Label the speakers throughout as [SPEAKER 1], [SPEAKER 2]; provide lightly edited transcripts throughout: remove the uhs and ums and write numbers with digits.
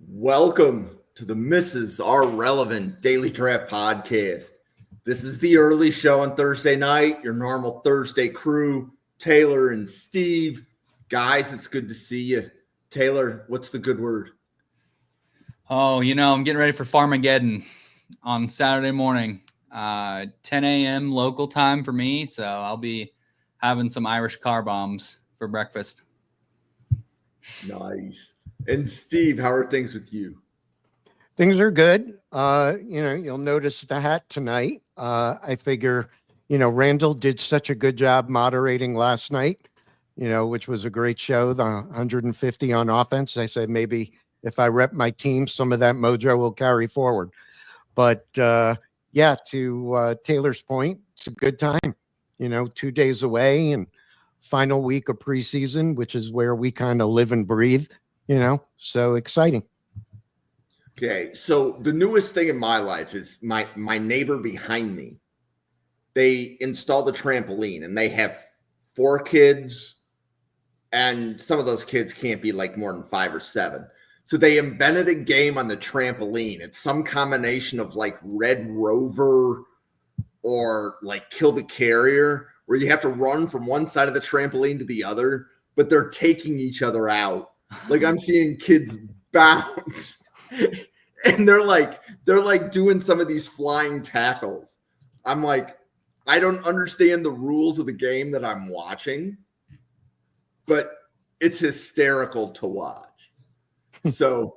[SPEAKER 1] Welcome to the Mrs. Are Relevant Daily Draft Podcast. This is the early show on Thursday night. Your normal Thursday crew, Taylor and Steve. Guys, it's good to see you. Taylor, what's the good word?
[SPEAKER 2] Oh, I'm getting ready for Farmageddon on Saturday morning, 10 a.m. local time for me. So I'll be having some Irish car bombs for breakfast.
[SPEAKER 1] Nice. And Steve, how are things with you?
[SPEAKER 3] Things are good. You'll notice the hat tonight. I figure, Randall did such a good job moderating last night, which was a great show, the 150 on offense. I said, maybe if I rep my team, some of that mojo will carry forward. But to Taylor's point, it's a good time, 2 days away and final week of preseason, which is where we kind of live and breathe, so exciting.
[SPEAKER 1] Okay, so the newest thing in my life is my neighbor behind me. They installed a trampoline and they have 4 kids, and some of those kids can't be like more than 5 or 7. So they invented a game on the trampoline. It's some combination of like Red Rover or like Kill the Carrier, where you have to run from one side of the trampoline to the other, but they're taking each other out. Like I'm seeing kids bounce. And they're like doing some of these flying tackles. I'm like, I don't understand the rules of the game that I'm watching, but it's hysterical to watch. So,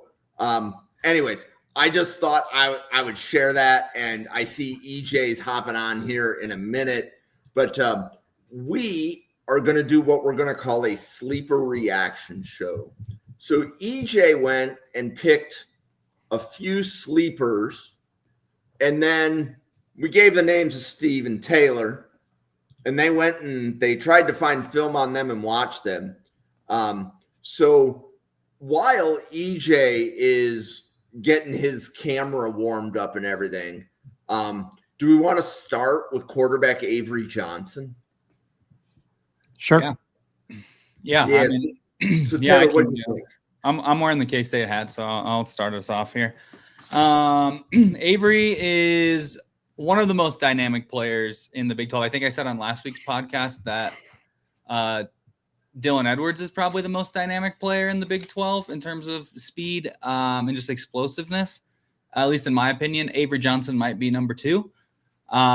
[SPEAKER 1] anyways, I just thought I would share that, and I see EJ's hopping on here in a minute, but we are going to do what we're going to call a sleeper reaction show. So EJ went and picked a few sleepers, and then we gave the names of Steve and Taylor, and they went and they tried to find film on them and watch them. So while EJ is getting his camera warmed up and everything, do we want to start with quarterback Avery Johnson?
[SPEAKER 3] Sure.
[SPEAKER 2] Yeah.
[SPEAKER 1] Yes. So Taylor, what do you think?
[SPEAKER 2] I'm wearing the K-State hat, so I'll start us off here. Avery is one of the most dynamic players in the Big 12. I think I said on last week's podcast that Dylan Edwards is probably the most dynamic player in the Big 12 in terms of speed and just explosiveness. At least in my opinion, Avery Johnson might be number 2,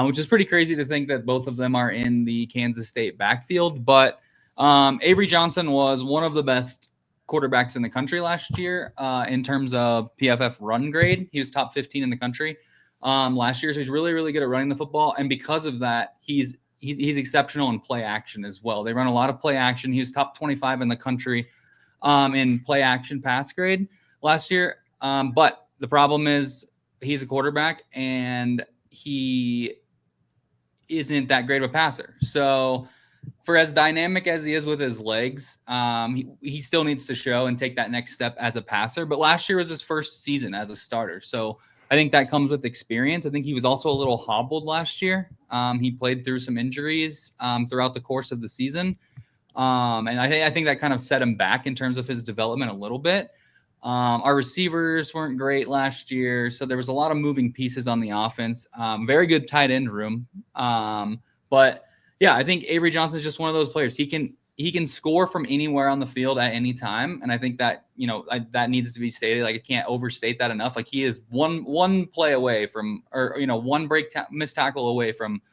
[SPEAKER 2] which is pretty crazy to think that both of them are in the Kansas State backfield. But Avery Johnson was one of the best quarterbacks in the country last year in terms of PFF run grade. He was top 15 in the country last year, so he's really, really good at running the football. And because of that, he's exceptional in play action as well. They run a lot of play action. He was top 25 in the country in play action pass grade last year. But the problem is he's a quarterback and he isn't that great of a passer. So for as dynamic as he is with his legs, he still needs to show and take that next step as a passer. But last year was his first season as a starter. So I think that comes with experience. I think he was also a little hobbled last year. He played through some injuries throughout the course of the season. And I think that kind of set him back in terms of his development a little bit. Our receivers weren't great last year. So there was a lot of moving pieces on the offense. Very good tight end room. But yeah, I think Avery Johnson is just one of those players. He can score from anywhere on the field at any time, and I think that that needs to be stated. Like I can't overstate that enough. Like he is one play away from, or one missed tackle away from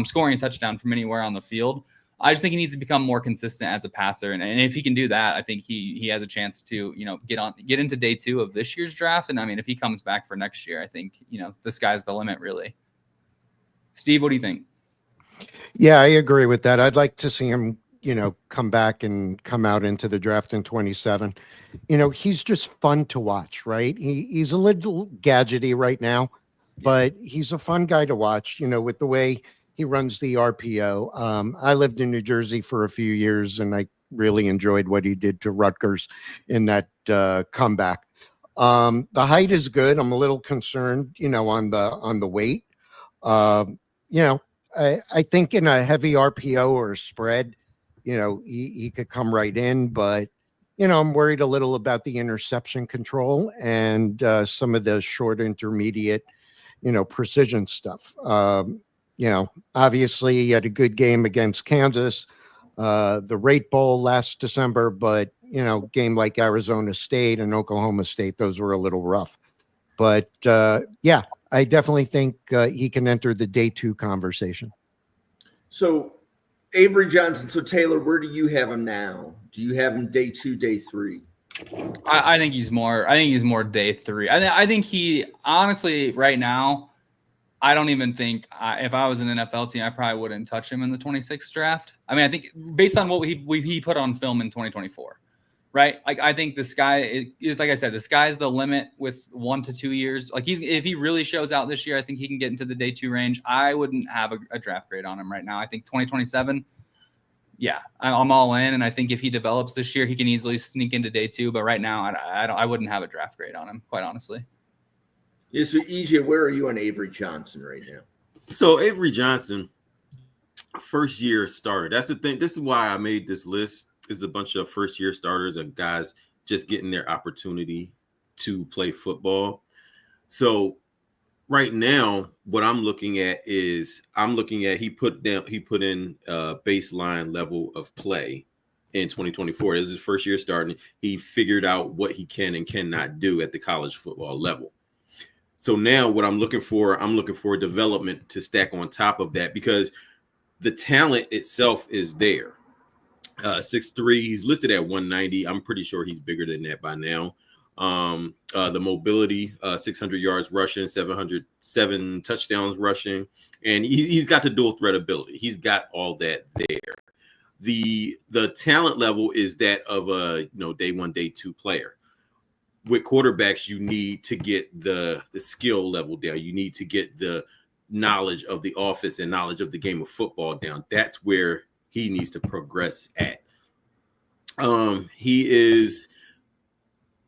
[SPEAKER 2] scoring a touchdown from anywhere on the field. I just think he needs to become more consistent as a passer, and if he can do that, I think he has a chance to get into day 2 of this year's draft. And I mean, if he comes back for next year, I think the sky's the limit, really. Steve, what do you think?
[SPEAKER 3] Yeah, I agree with that. I'd like to see him, come back and come out into the draft in 27. He's just fun to watch, right? He's a little gadgety right now, but he's a fun guy to watch, with the way he runs the RPO. I lived in New Jersey for a few years, and I really enjoyed what he did to Rutgers in that comeback. The height is good. I'm a little concerned, on the weight. I think in a heavy RPO or a spread, he could come right in, but I'm worried a little about the interception control and some of the short intermediate, precision stuff. Obviously he had a good game against Kansas, the Rate Bowl last December, but, game like Arizona State and Oklahoma State, those were a little rough. But yeah, I definitely think he can enter the day 2 conversation.
[SPEAKER 1] So Avery Johnson. So Taylor, where do you have him now? Do you have him day 2, day 3?
[SPEAKER 2] I think he's more. I think he's more day 3. I think he honestly right now. I don't even think if I was an NFL team, I probably wouldn't touch him in the 26th draft. I mean, I think based on what he put on film in 2024, right? Like I think the sky is like I said, the sky's the limit with 1 to 2 years. Like if he really shows out this year, I think he can get into the day 2 range. I wouldn't have a draft grade on him right now. I think 2027. Yeah, I'm all in, and I think if he develops this year, he can easily sneak into day 2. But right now, I wouldn't have a draft grade on him, quite honestly.
[SPEAKER 1] Yeah, so EJ, where are you on Avery Johnson right now?
[SPEAKER 4] So Avery Johnson, first year starter. That's the thing. This is why I made this list. Is a bunch of first year starters and guys just getting their opportunity to play football. So right now, what I'm looking at is he put in a baseline level of play in 2024. This is his first year starting. He figured out what he can and cannot do at the college football level. So now what I'm looking for development to stack on top of that because the talent itself is there. 6'3", he's listed at 190. I'm pretty sure he's bigger than that by now. The mobility, 600 yards rushing, 707 touchdowns rushing, and he's got the dual threat ability. He's got all that there. The talent level is that of a day 1, day 2 player. With quarterbacks, you need to get the skill level down. You need to get the knowledge of the offense and knowledge of the game of football down. That's where he needs to progress at. He is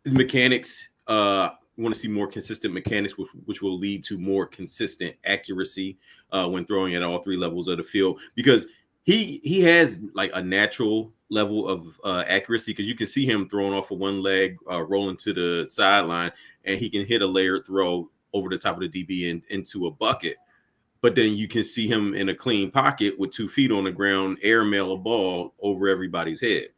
[SPEAKER 4] mechanics. Want to see more consistent mechanics, which will lead to more consistent accuracy when throwing at all 3 levels of the field. Because he has like a natural level of accuracy because you can see him throwing off of one leg, rolling to the sideline, and he can hit a layered throw over the top of the DB and into a bucket. But then you can see him in a clean pocket with 2 feet on the ground, airmail a ball over everybody's head.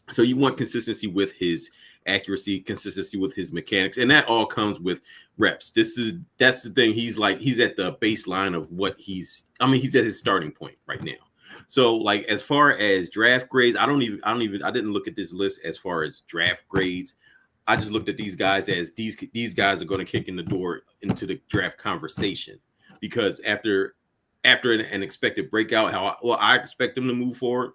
[SPEAKER 4] So you want consistency with his accuracy, consistency with his mechanics, and that all comes with reps. That's the thing. He's at the baseline of what he's at his starting point right now. So like as far as draft grades, I didn't look at this list as far as draft grades. I just looked at these guys as these guys are going to kick in the door into the draft conversation because after an expected breakout, I expect them to move forward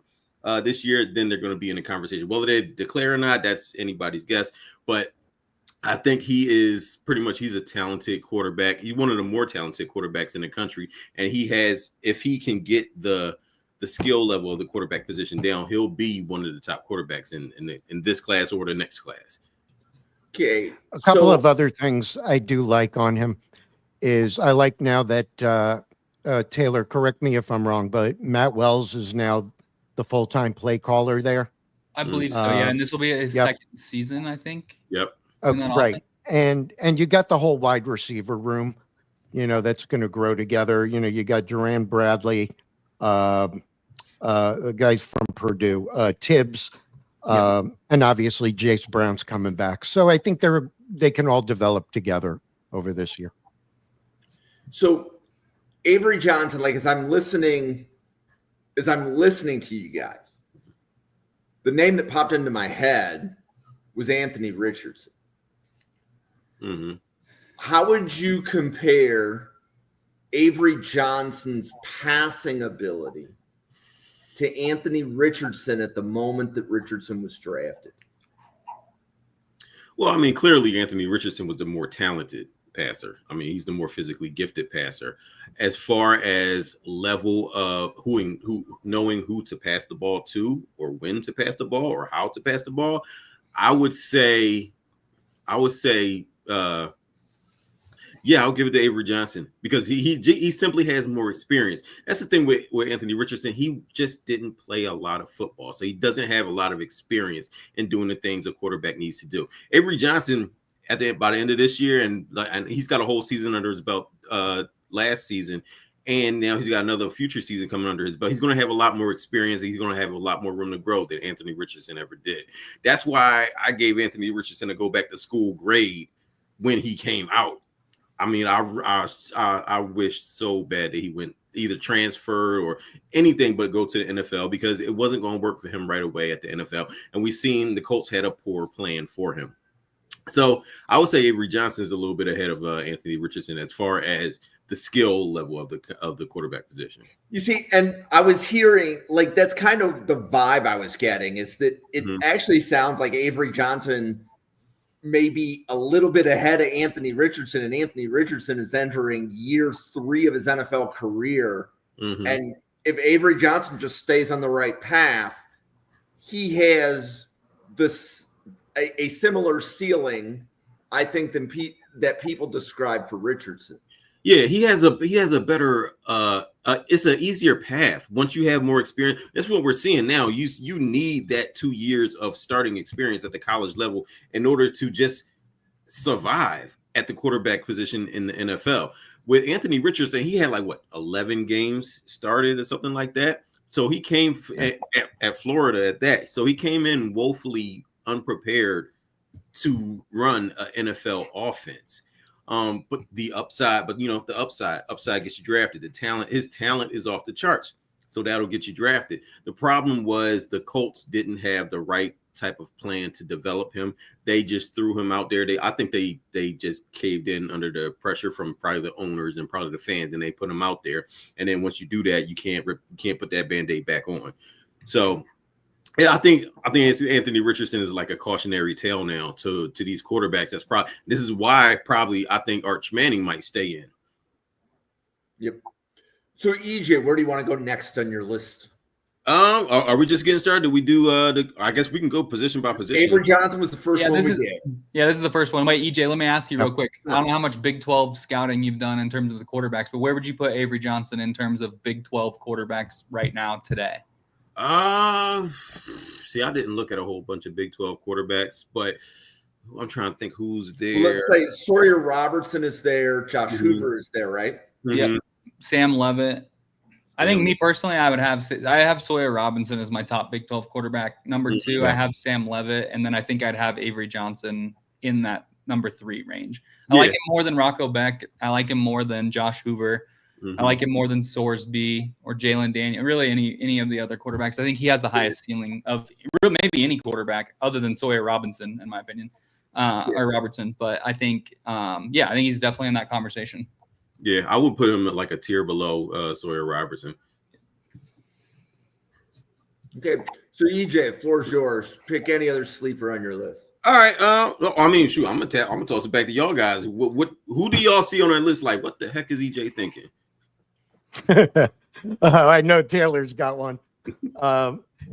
[SPEAKER 4] this year, then they're going to be in a conversation. Whether they declare or not, that's anybody's guess. But I think he's a talented quarterback. He's one of the more talented quarterbacks in the country. And if he can get the skill level of the quarterback position down, he'll be one of the top quarterbacks in this class or the next class.
[SPEAKER 1] Okay.
[SPEAKER 3] A couple of other things I do like on him is I like now that Taylor, correct me if I'm wrong, but Matt Wells is now the full-time play caller there.
[SPEAKER 2] I believe so. Yeah, and this will be his second season, I think.
[SPEAKER 4] Yep.
[SPEAKER 3] Right. And you got the whole wide receiver room, that's going to grow together. You got Duran Bradley, guys from Purdue, Tibbs, and obviously Jace Brown's coming back. So I think they can all develop together over this year.
[SPEAKER 1] So Avery Johnson, like as I'm listening to you guys, the name that popped into my head was Anthony Richardson.
[SPEAKER 4] Mm-hmm.
[SPEAKER 1] How would you compare Avery Johnson's passing ability to Anthony Richardson at the moment that Richardson was drafted?
[SPEAKER 4] Well, clearly Anthony Richardson was the more talented passer. He's the more physically gifted passer. As far as level of who knowing who to pass the ball to, or when to pass the ball, or how to pass the ball, I would say Yeah, I'll give it to Avery Johnson because he simply has more experience. That's the thing with Anthony Richardson. He just didn't play a lot of football, so he doesn't have a lot of experience in doing the things a quarterback needs to do. Avery Johnson, by the end of this year, and he's got a whole season under his belt last season, and now he's got another future season coming under his belt. He's going to have a lot more experience. He's going to have a lot more room to grow than Anthony Richardson ever did. That's why I gave Anthony Richardson a go back to school grade when he came out. I mean, I wish so bad that he went either transfer or anything but go to the NFL because it wasn't going to work for him right away at the NFL. And we've seen the Colts had a poor plan for him. So I would say Avery Johnson is a little bit ahead of Anthony Richardson as far as the skill level of the quarterback position.
[SPEAKER 1] You see, and I was hearing like that's kind of the vibe I was getting is that it actually sounds like Avery Johnson maybe a little bit ahead of Anthony Richardson, and Anthony Richardson is entering year 3 of his NFL career. And if Avery Johnson just stays on the right path, he has a similar ceiling, I think, than that people describe for Richardson.
[SPEAKER 4] Yeah, he has a better it's an easier path once you have more experience. That's what we're seeing now. You need that 2 years of starting experience at the college level in order to just survive at the quarterback position in the NFL. With Anthony Richardson, he had 11 games started or something like that. So he came at Florida at that. So he came in woefully unprepared to run an NFL offense. But the upside gets you drafted. His talent is off the charts. So that'll get you drafted. The problem was the Colts didn't have the right type of plan to develop him. They just threw him out there. I think they just caved in under the pressure from probably the owners and probably the fans, and they put him out there. And then once you do that, you can't put that Band-Aid back on. So yeah, I think Anthony Richardson is like a cautionary tale now to these quarterbacks. This is why probably I think Arch Manning might stay in.
[SPEAKER 1] Yep. So EJ, where do you want to go next on your list?
[SPEAKER 4] Are we just getting started? Do we do I guess we can go position by position.
[SPEAKER 1] Avery Johnson was the first one we did.
[SPEAKER 2] Yeah, this is the first one. Wait, EJ, let me ask you real quick. I don't know how much Big 12 scouting you've done in terms of the quarterbacks, but where would you put Avery Johnson in terms of Big 12 quarterbacks right now today?
[SPEAKER 4] See, I didn't look at a whole bunch of Big 12 quarterbacks, but I'm trying to think who's there.
[SPEAKER 1] Well, let's say Sawyer Robertson is there. Josh Hoover is there, right?
[SPEAKER 2] Yeah. Sam Levitt. I think me personally, I have Sawyer Robinson as my top Big 12 quarterback. Number 2, I have Sam Levitt, and then I think I'd have Avery Johnson in that number 3 range. I like him more than Rocco Beck. I like him more than Josh Hoover. I like him more than Sorsby or Jalen Daniel, really any of the other quarterbacks. I think he has the highest ceiling of maybe any quarterback other than Sawyer Robinson, in my opinion, or Robertson. But I think, I think he's definitely in that conversation.
[SPEAKER 4] Yeah, I would put him at like a tier below Sawyer Robertson.
[SPEAKER 1] Okay, so EJ, floor's yours. Pick any other sleeper on your list.
[SPEAKER 4] All right. I mean, shoot, I'm gonna toss it back to y'all guys. Who do y'all see on that list? Like, what the heck is EJ thinking?
[SPEAKER 3] I know Taylor's got one.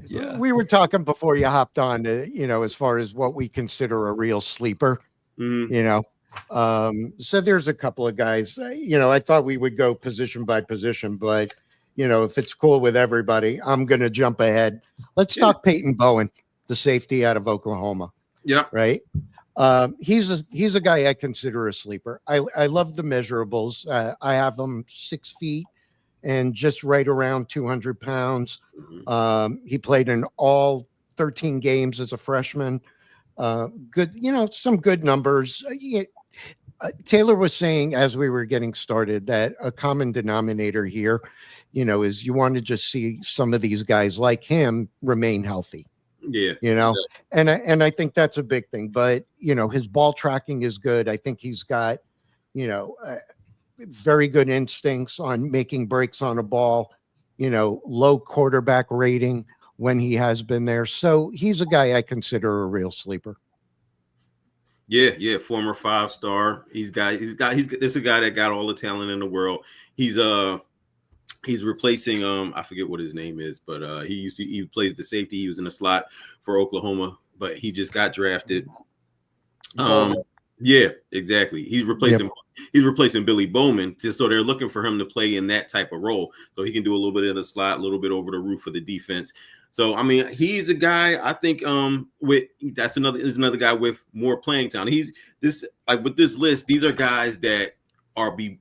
[SPEAKER 2] Yeah,
[SPEAKER 3] we were talking before you hopped on, as far as what we consider a real sleeper. So there's a couple of guys. I thought we would go position by position, but if it's cool with everybody, I'm gonna jump ahead. Let's talk PeytonBowen, the safety out of Oklahoma.
[SPEAKER 4] Yeah.
[SPEAKER 3] Right. He's a guy I consider a sleeper. I love the measurables. I have him 6 feet and just right around 200 pounds. He played in all 13 games as a freshman. Good, some good numbers. Taylor was saying as we were getting started that a common denominator here, is you want to just see some of these guys like him remain healthy.
[SPEAKER 4] Yeah.
[SPEAKER 3] And I think that's a big thing, but his ball tracking is good. I think he's got, very good instincts on making breaks on a ball, low quarterback rating when he has been there. So he's a guy I consider a real sleeper.
[SPEAKER 4] Yeah. Former 5-star. This is a guy that got all the talent in the world. He's replacing I forget what his name is, but he plays the safety. He was in the slot for Oklahoma, but he just got drafted. Yeah, exactly. He's replacing Billy Bowman, just so they're looking for him to play in that type of role, so he can do a little bit of the slot, a little bit over the roof of the defense. So I mean, he's a guy I think is another guy with more playing time. He's this with this list, these are guys that are going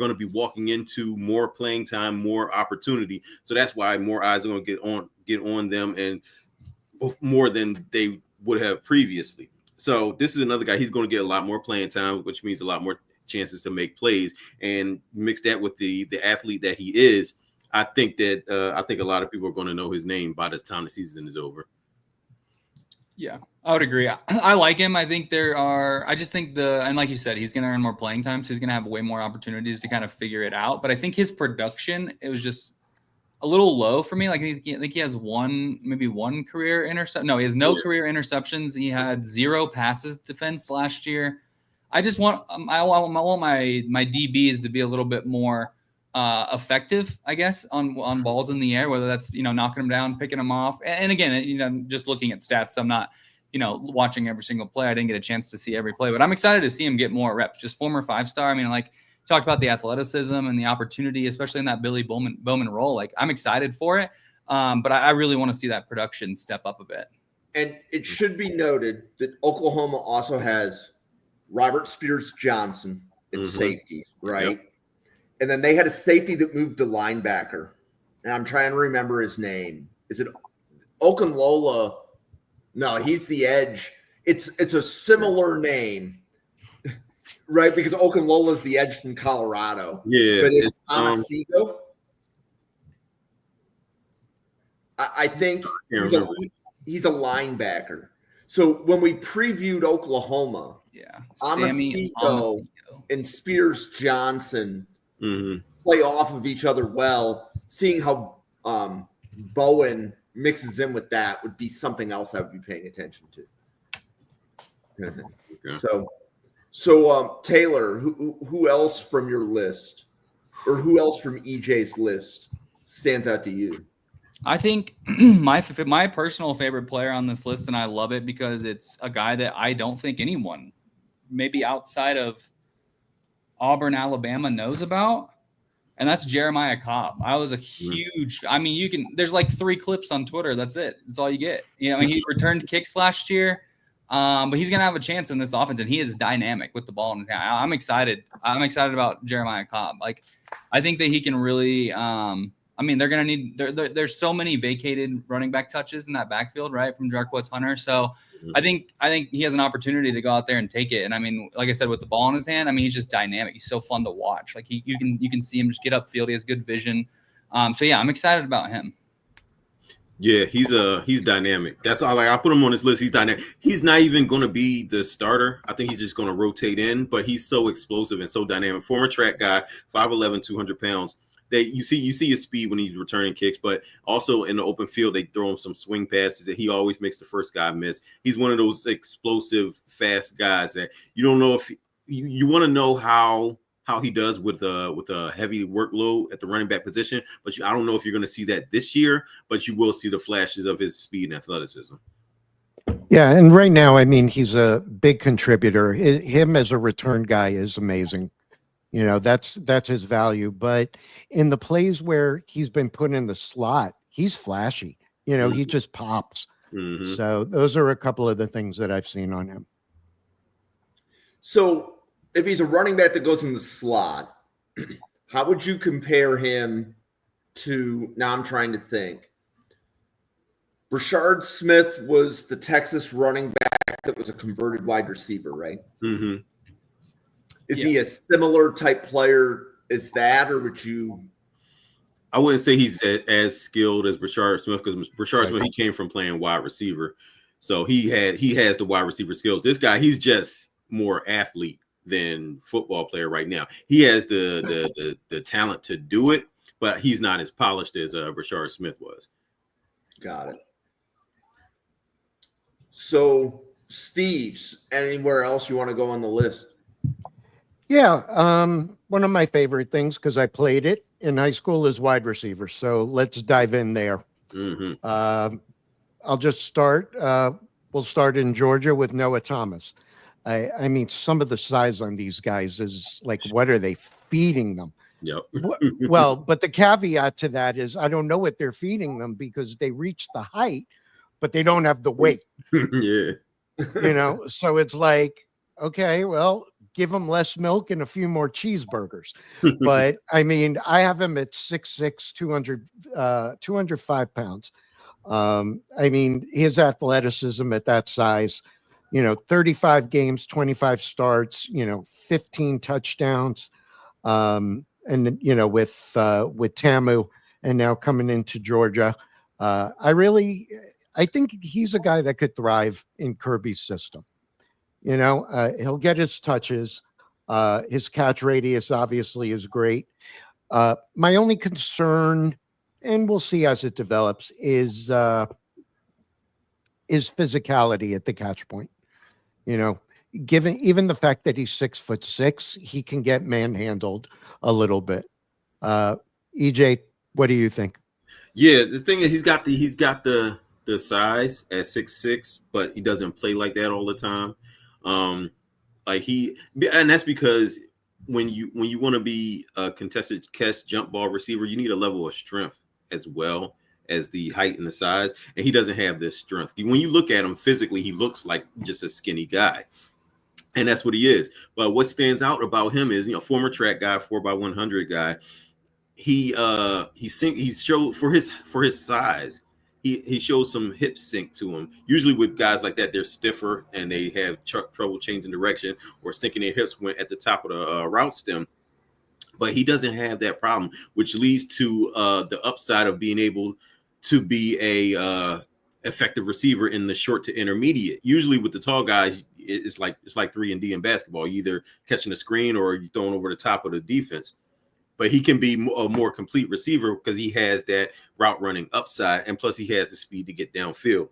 [SPEAKER 4] to be walking into more playing time, more opportunity. So that's why more eyes are going to get on them and more than they would have previously. So this is another guy. He's going to get a lot more playing time, which means a lot more chances to make plays. And mix that with the athlete that he is, I think a lot of people are going to know his name by the time the season is over.
[SPEAKER 2] Yeah, I would agree. I like him. I think I just think and like you said, he's going to earn more playing time, so he's going to have way more opportunities to kind of figure it out. But I think his production, it was just a little low for me. Like I think he has maybe one career interception. No, he has no career interceptions. He had 0 passes defense last year. I just want I want my DBs to be a little bit more effective, I guess, on balls in the air, whether that's knocking them down, picking them off, and again, just looking at stats. So I'm not watching every single play. I didn't get a chance to see every play, but I'm excited to see him get more reps. Just former 5-star. I mean, like, talked about the athleticism and the opportunity, especially in that Billy Bowman role. Like, I'm excited for it, but I really want to see that production step up a bit.
[SPEAKER 1] And it should be noted that Oklahoma also has Robert Spears Johnson at safety, right? Yep. And then they had a safety that moved to linebacker, and I'm trying to remember his name. Is it Okunlola? No, he's the edge. It's a similar name. Right, because Okunlola is the edge from Colorado.
[SPEAKER 4] Yeah,
[SPEAKER 1] but it's Amasigo. I think he's a linebacker. So when we previewed Oklahoma, Amasigo and Spears Johnson play off of each other well. Seeing how Bowen mixes in with that would be something else I would be paying attention to. Okay. So Taylor, who else from your list, or who else from EJ's list stands out to you?
[SPEAKER 2] I think my personal favorite player on this list, and I love it because it's a guy that I don't think anyone, maybe outside of Auburn, Alabama, knows about, and that's Jeremiah Cobb. I was a huge. I mean, there's like 3 clips on Twitter. That's it. That's all you get. He returned kicks last year. But he's going to have a chance in this offense, and he is dynamic with the ball in his hand. I'm excited. I'm excited about Jeremiah Cobb. Like, I think that he can really they're going to need there's so many vacated running back touches in that backfield, right, from Jarquez Hunter. So I think he has an opportunity to go out there and take it. And I mean, like I said, with the ball in his hand, I mean, he's just dynamic. He's so fun to watch. Like, you can see him just get upfield. He has good vision. So yeah, I'm excited about him.
[SPEAKER 4] Yeah, he's dynamic. That's all. Like, I put him on this list. He's dynamic. He's not even going to be the starter. I think he's just going to rotate in. But he's so explosive and so dynamic. Former track guy, 5'11", 200 pounds. You see his speed when he's returning kicks, but also in the open field, they throw him some swing passes that he always makes the first guy miss. He's one of those explosive, fast guys that you don't know if you want to know how he does with a heavy workload at the running back position, but I don't know if you're going to see that this year, but you will see the flashes of his speed and athleticism.
[SPEAKER 3] Yeah, and right now, I mean, he's a big contributor. Him as a return guy is amazing. That's his value. But in the plays where he's been put in the slot, he's flashy. He just pops. Mm-hmm. So those are a couple of the things that I've seen on him.
[SPEAKER 1] So if he's a running back that goes in the slot, how would you compare him to, now I'm trying to think. Rashard Smith was the Texas running back that was a converted wide receiver, right?
[SPEAKER 4] Mm-hmm.
[SPEAKER 1] Is he a similar type player as that, or would you?
[SPEAKER 4] I wouldn't say he's as skilled as Rashard Smith, because Rashard Smith, he came from playing wide receiver. So he has the wide receiver skills. This guy, he's just more athlete than football player right now. He has the talent to do it, but he's not as polished as Rashard Smith was.
[SPEAKER 1] Got it. So, Steve's, anywhere else you want to go on the list?
[SPEAKER 3] Yeah, one of my favorite things, because I played it in high school, is wide receiver. So let's dive in there.
[SPEAKER 4] Mm-hmm.
[SPEAKER 3] I'll just start. We'll start in Georgia with Noah Thomas. I mean, some of the size on these guys is like, what are they feeding them?
[SPEAKER 4] Yep.
[SPEAKER 3] Well, but the caveat to that is I don't know what they're feeding them because they reach the height, but they don't have the weight.
[SPEAKER 4] Yeah.
[SPEAKER 3] So it's like, okay, well, give them less milk and a few more cheeseburgers. But I mean, I have him at 6'6", 205 pounds. I mean, his athleticism at that size, 35 games, 25 starts, 15 touchdowns. And then, with Tamu and now coming into Georgia, I think he's a guy that could thrive in Kirby's system. He'll get his touches. His catch radius obviously is great. My only concern, and we'll see as it develops, is physicality at the catch point. Given even the fact that he's 6'6", he can get manhandled a little bit. EJ, what do you think?
[SPEAKER 4] Yeah, the thing is, he's got the size at 6'6", but he doesn't play like that all the time. And that's because when you want to be a contested catch jump ball receiver, you need a level of strength as well as the height and the size, and he doesn't have this strength. When you look at him physically, he looks like just a skinny guy, and that's what he is. But what stands out about him is, former track guy, 4x100 guy. He showed for his size, he shows some hip sink to him. Usually with guys like that, they're stiffer and they have trouble changing direction or sinking their hips when at the top of the route stem. But he doesn't have that problem, which leads to the upside of being able to be a effective receiver in the short to intermediate. Usually with the tall guys, it's like 3-and-D in basketball. You either catching a screen or you throwing over the top of the defense. But he can be a more complete receiver because he has that route running upside, and plus he has the speed to get downfield.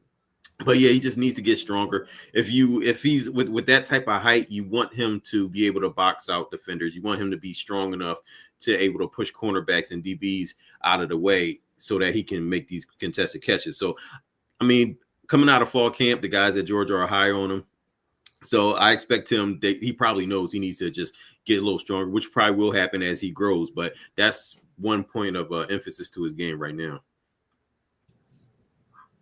[SPEAKER 4] But yeah, he just needs to get stronger. If he's with that type of height, you want him to be able to box out defenders. You want him to be strong enough to able to push cornerbacks and DBs out of the way so that he can make these contested catches. So, I mean, coming out of fall camp, the guys at Georgia are high on him. So I expect him that he probably knows he needs to just get a little stronger, which probably will happen as he grows. But that's one point of emphasis to his game right now.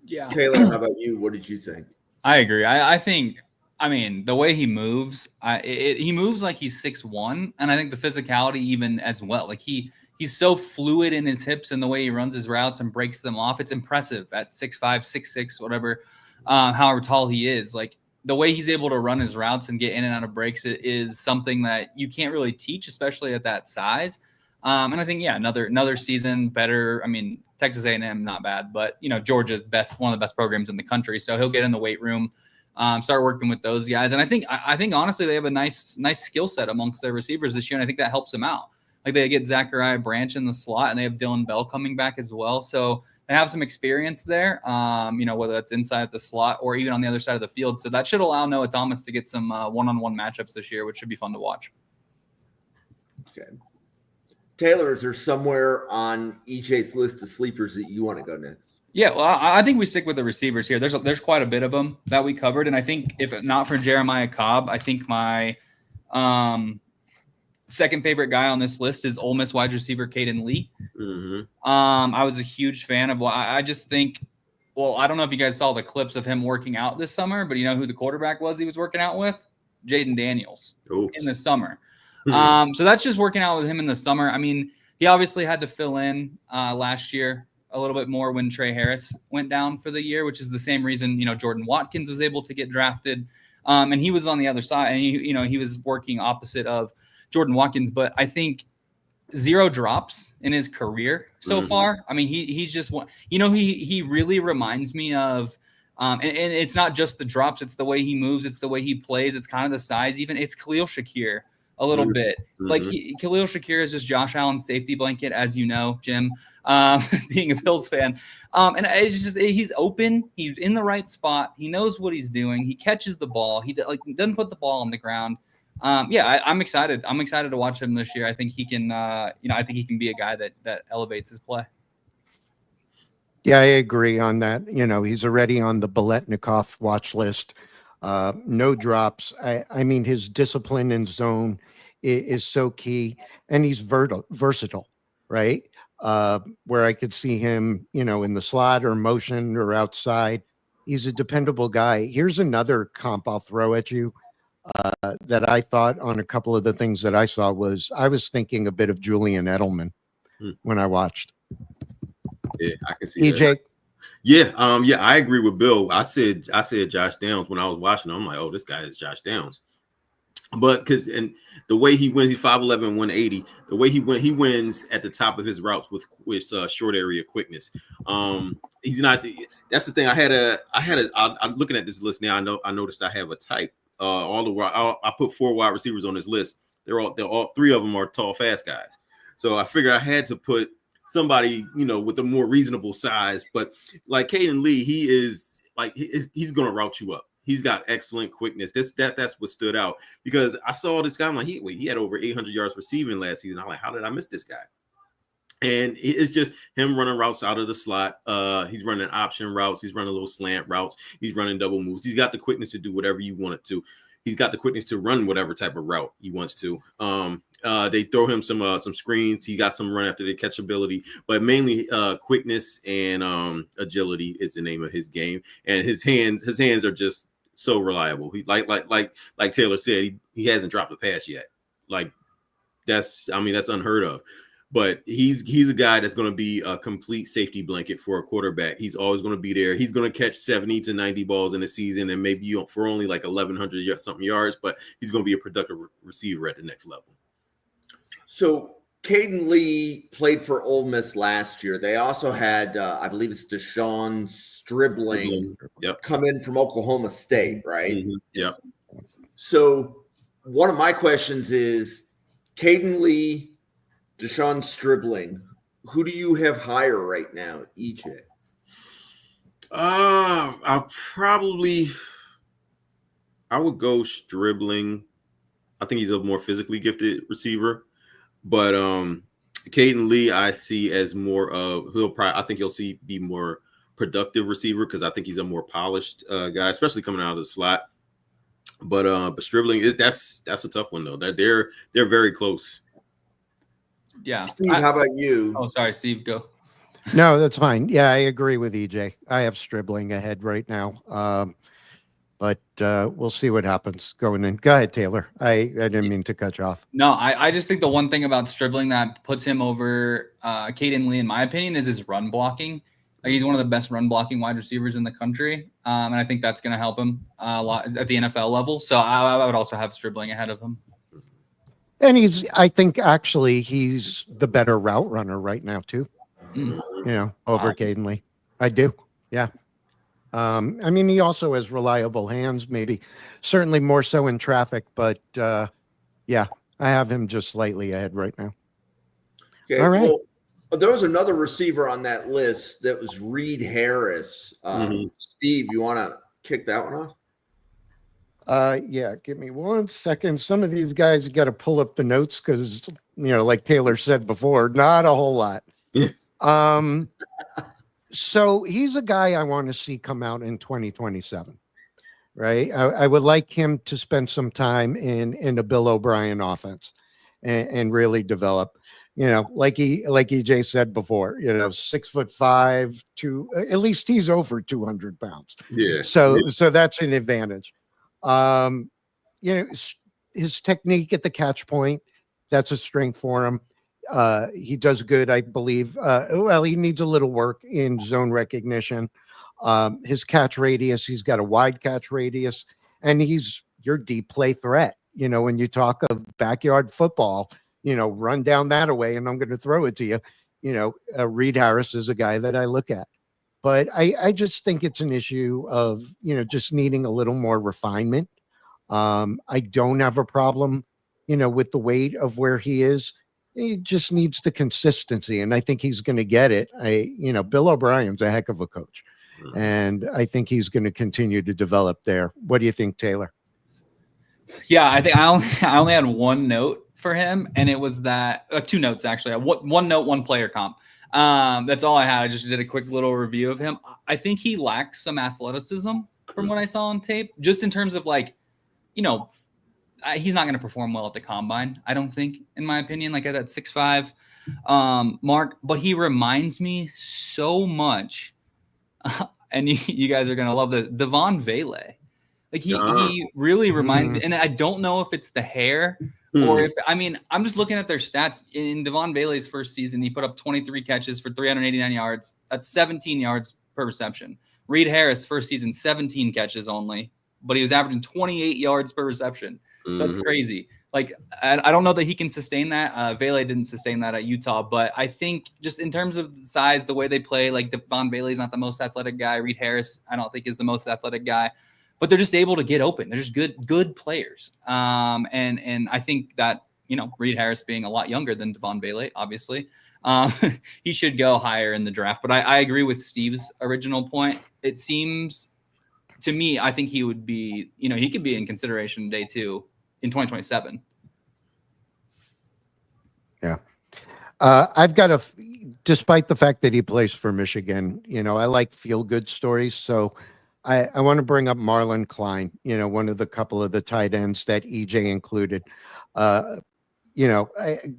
[SPEAKER 2] Yeah.
[SPEAKER 1] Taylor, how about you? What did you think?
[SPEAKER 2] I agree. I think, the way he moves, he moves like he's 6'1", and I think the physicality even as well. Like he's so fluid in his hips and the way he runs his routes and breaks them off. It's impressive at 6'5", 6'6", whatever, however tall he is. Like the way he's able to run his routes and get in and out of breaks is something that you can't really teach, especially at that size. And I think, another season better. Texas A&M, not bad, but Georgia's one of the best programs in the country. So he'll get in the weight room, start working with those guys. And I think honestly, they have a nice skill set amongst their receivers this year. And I think that helps them out. Like they get Jaccarius Branch in the slot, and they have Dylan Bell coming back as well. So they have some experience there, whether that's inside the slot or even on the other side of the field. So that should allow Noah Thomas to get some one-on-one matchups this year, which should be fun to watch.
[SPEAKER 1] Okay. Taylor, is there somewhere on EJ's list of sleepers that you want to go next?
[SPEAKER 2] Yeah, well, I think we stick with the receivers here. There's quite a bit of them that we covered, and I think if not for Jeremiah Cobb, I think my second favorite guy on this list is Ole Miss wide receiver Cayden Lee.
[SPEAKER 4] Mm-hmm.
[SPEAKER 2] I was a huge fan of. I just think. Well, I don't know if you guys saw the clips of him working out this summer, but you know who the quarterback was he was working out with? Jayden Daniels.
[SPEAKER 4] Oops.
[SPEAKER 2] In the summer. So that's just working out with him in the summer. He obviously had to fill in last year a little bit more when Trey Harris went down for the year, which is the same reason, Jordan Watkins was able to get drafted. And he was on the other side, and he was working opposite of Jordan Watkins. But I think 0 drops in his career so far. He's just one, he really reminds me of, and it's not just the drops, it's the way he moves, it's the way he plays, it's kind of the size, even it's Khalil Shakir a little bit. Like Khalil Shakir is just Josh Allen's safety blanket, as you know, Jim, being a Bills fan. And it's just, he's open, he's in the right spot, he knows what he's doing, he catches the ball, he doesn't put the ball on the ground. I'm excited. I'm excited to watch him this year. I think he can, I think he can be a guy that elevates his play. Yeah,
[SPEAKER 3] I agree on that. He's already on the Biletnikoff watch list. no drops. I mean, his discipline in zone is so key, and he's versatile, right? Where I could see him, in the slot or motion or outside. He's a dependable guy. Here's another comp I'll throw at you that I thought on a couple of the things that I saw I was thinking a bit of Julian Edelman when I watched.
[SPEAKER 4] Yeah, I can see
[SPEAKER 3] EJ.
[SPEAKER 4] that. Yeah, I agree with Bill. I said Josh Downs when I was watching him. I'm like, oh, this guy is Josh Downs. But and the way he wins, he's 5'11", 180. The way he wins at the top of his routes with short area quickness. He's not. That's the thing. I'm looking at this list now. I noticed I have a type. I put 4 wide receivers on this list. They're all 3 of them are tall, fast guys. So I figured I had to put somebody, with a more reasonable size. But like Cayden Lee, he is like he's going to route you up. He's got excellent quickness. That's what stood out, because I saw this guy. I'm like, he had over 800 yards receiving last season. I'm like, how did I miss this guy? And it's just him running routes out of the slot. He's running option routes. He's running little slant routes. He's running double moves. He's got the quickness to do whatever you want it to. He's got the quickness to run whatever type of route he wants to. They throw him some screens. He got some run after the catch ability, but mainly quickness and agility is the name of his game. And his hands are just so reliable. He like Taylor said, he hasn't dropped a pass yet. Like that's unheard of. But he's a guy that's going to be a complete safety blanket for a quarterback. He's always going to be there. He's going to catch 70 to 90 balls in a season, and maybe for only like 1,100 something yards. But he's going to be a productive receiver at the next level.
[SPEAKER 1] So Cayden Lee played for Ole Miss last year. They also had, I believe it's Deshaun Stribling, come in from Oklahoma State, right?
[SPEAKER 4] Mm-hmm. Yep.
[SPEAKER 1] So one of my questions is Cayden Lee, Deshaun Stribling, who do you have higher right now, EJ?
[SPEAKER 4] I would go Stribling. I think he's a more physically gifted receiver. But Cayden Lee, I see as more of I think he'll be more productive receiver, because I think he's a more polished guy, especially coming out of the slot. But Stribling that's a tough one though. That they're very close.
[SPEAKER 2] Yeah.
[SPEAKER 1] Steve, how about you?
[SPEAKER 2] Oh, sorry, Steve, go.
[SPEAKER 3] No, that's fine. Yeah, I agree with EJ. I have Stribling ahead right now. But we'll see what happens going in. Go ahead, Taylor. I didn't mean to cut you off.
[SPEAKER 2] No, I just think the one thing about Stribling that puts him over Cayden Lee, in my opinion, is his run blocking. Like, he's one of the best run blocking wide receivers in the country. And I think that's going to help him a lot at the NFL level. So I would also have Stribling ahead of him.
[SPEAKER 3] And I think actually he's the better route runner right now too. Over Cayden Lee. I do. Yeah. I mean, he also has reliable hands, certainly more so in traffic, but yeah, I have him just slightly ahead right now.
[SPEAKER 1] Okay,
[SPEAKER 3] all right.
[SPEAKER 1] Well, there was another receiver on that list that was Reed Harris. Steve, you want to kick that one off?
[SPEAKER 3] Yeah, give me 1 second. Some of these guys, you got to pull up the notes because, like Taylor said before, not a whole lot. So he's a guy I want to see come out in 2027, right? I would like him to spend some time in a Bill O'Brien offense and really develop, like EJ said before, 6'5", at least he's over 200 pounds.
[SPEAKER 4] Yeah.
[SPEAKER 3] So that's an advantage. His technique at the catch point, that's a strength for him. He does good, I believe. He needs a little work in zone recognition. His catch radius, he's got a wide catch radius, and he's your deep play threat. When you talk of backyard football, run down that away and I'm going to throw it to you. Reed Harris is a guy that I look at. But I just think it's an issue of, just needing a little more refinement. I don't have a problem, with the weight of where he is. He just needs the consistency, and I think he's going to get it. Bill O'Brien's a heck of a coach, and I think he's going to continue to develop there. What do you think, Taylor?
[SPEAKER 2] Yeah, I think I only had one note for him, and it was that 2 notes actually. One note, one player comp. That's all I had. I just did a quick little review of him. I think he lacks some athleticism. from what I saw on tape, just in terms of like, you know, he's not going to perform well at the combine, I don't think, in my opinion, like at that 6'5" mark, but he reminds me so much. And you guys are going to love the Devon Vele. Like he really reminds me, and I don't know if it's the hair or if, I mean, I'm just looking at their stats. In Devon Vele's first season, he put up 23 catches for 389 yards. That's 17 yards per reception. Reed Harris, first season, 17 catches only, but he was averaging 28 yards per reception. That's crazy. Like, I don't know that he can sustain that. Vele didn't sustain that at Utah, but I think just in terms of the size, the way they play, like Devon Vele's not the most athletic guy. Reed Harris, I don't think is the most athletic guy, but they're just able to get open. They're just good players. And I think that, you know, Reed Harris being a lot younger than Devon Vele, obviously, he should go higher in the draft. But I agree with Steve's original point. It seems to me, I think he would be, you know, he could be in consideration day 2 in 2027.
[SPEAKER 3] Yeah. Despite the fact that he plays for Michigan, you know, I like feel-good stories. So I want to bring up Marlin Klein, you know, one of the couple of the tight ends that EJ included. You know,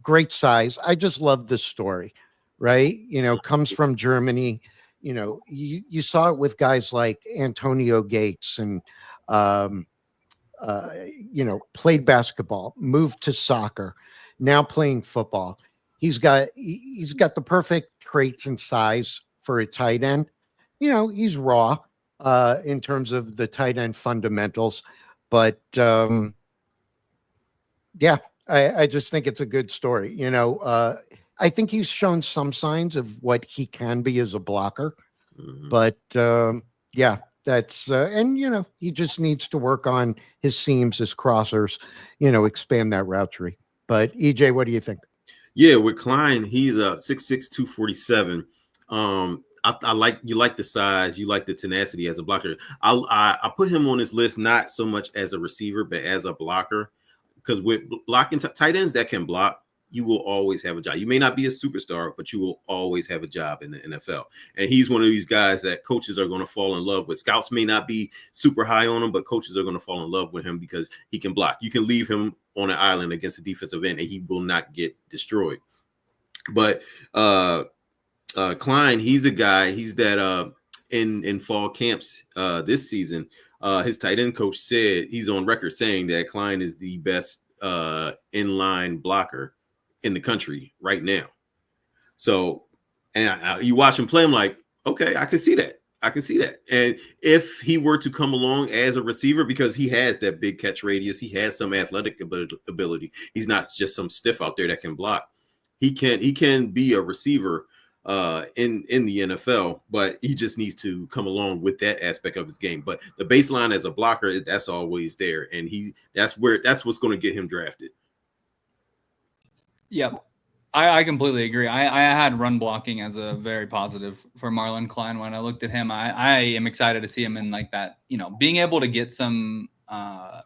[SPEAKER 3] great size. I just love this story, right? You know, comes from Germany. You know, you saw it with guys like Antonio Gates and, you know, played basketball, moved to soccer, now playing football. He's got the perfect traits and size for a tight end. You know, he's raw in terms of the tight end fundamentals, but yeah, I just think it's a good story. You know, I think he's shown some signs of what he can be as a blocker, but yeah. That's and you know, he just needs to work on his seams, his crossers, you know, expand that route tree. But EJ, what do you think?
[SPEAKER 4] Yeah, with Klein, he's 6'6", 247. I like the size, you like the tenacity as a blocker. I put him on this list not so much as a receiver, but as a blocker, because with blocking tight ends that can block, you will always have a job. You may not be a superstar, but you will always have a job in the NFL. And he's one of these guys that coaches are going to fall in love with. Scouts may not be super high on him, but coaches are going to fall in love with him because he can block. You can leave him on an island against a defensive end and he will not get destroyed. But Klein, he's a guy, he's that in fall camps this season, his tight end coach said, he's on record saying that Klein is the best inline blocker in the country right now. So, and you watch him play, I'm like, okay, I can see that. And if he were to come along as a receiver, because he has that big catch radius, he has some athletic ability. He's not just some stiff out there that can block. He can be a receiver in the NFL, but he just needs to come along with that aspect of his game. But the baseline as a blocker, that's always there, and that's what's going to get him drafted.
[SPEAKER 2] Yep. I completely agree. I had run blocking as a very positive for Marlin Klein when I looked at him. I am excited to see him in like that, you know, being able to get some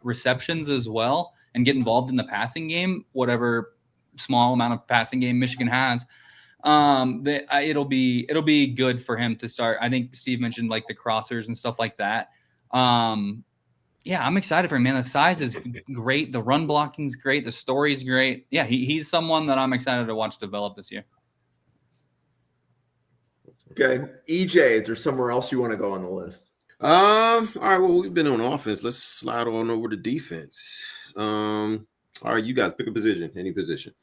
[SPEAKER 2] receptions as well and get involved in the passing game, whatever small amount of passing game Michigan has. It'll be good for him to start. I think Steve mentioned like the crossers and stuff like that. Yeah, I'm excited for him, man. The size is great. The run blocking is great. The story's great. Yeah, he's someone that I'm excited to watch develop this year.
[SPEAKER 1] Okay. EJ, is there somewhere else you want to go on the list?
[SPEAKER 4] All right, well, we've been on offense. Let's slide on over to defense. All right, you guys pick a position, any position.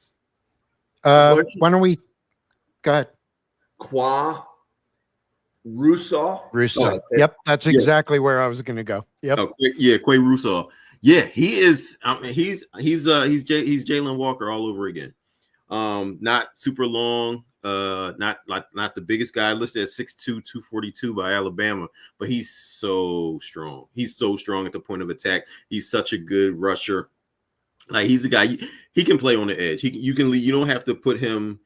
[SPEAKER 3] Why don't we go ahead?
[SPEAKER 1] Russaw.
[SPEAKER 3] Oh, yep, that's exactly where I was going to go. Yep.
[SPEAKER 4] Oh, yeah, Quay Russaw. Yeah, he is. I mean, he's Jalen Walker all over again. Not super long. Not the biggest guy, listed at 6'2", 242 by Alabama, but he's so strong. He's so strong at the point of attack. He's such a good rusher. Like, he's a guy, he can play on the edge. You don't have to put him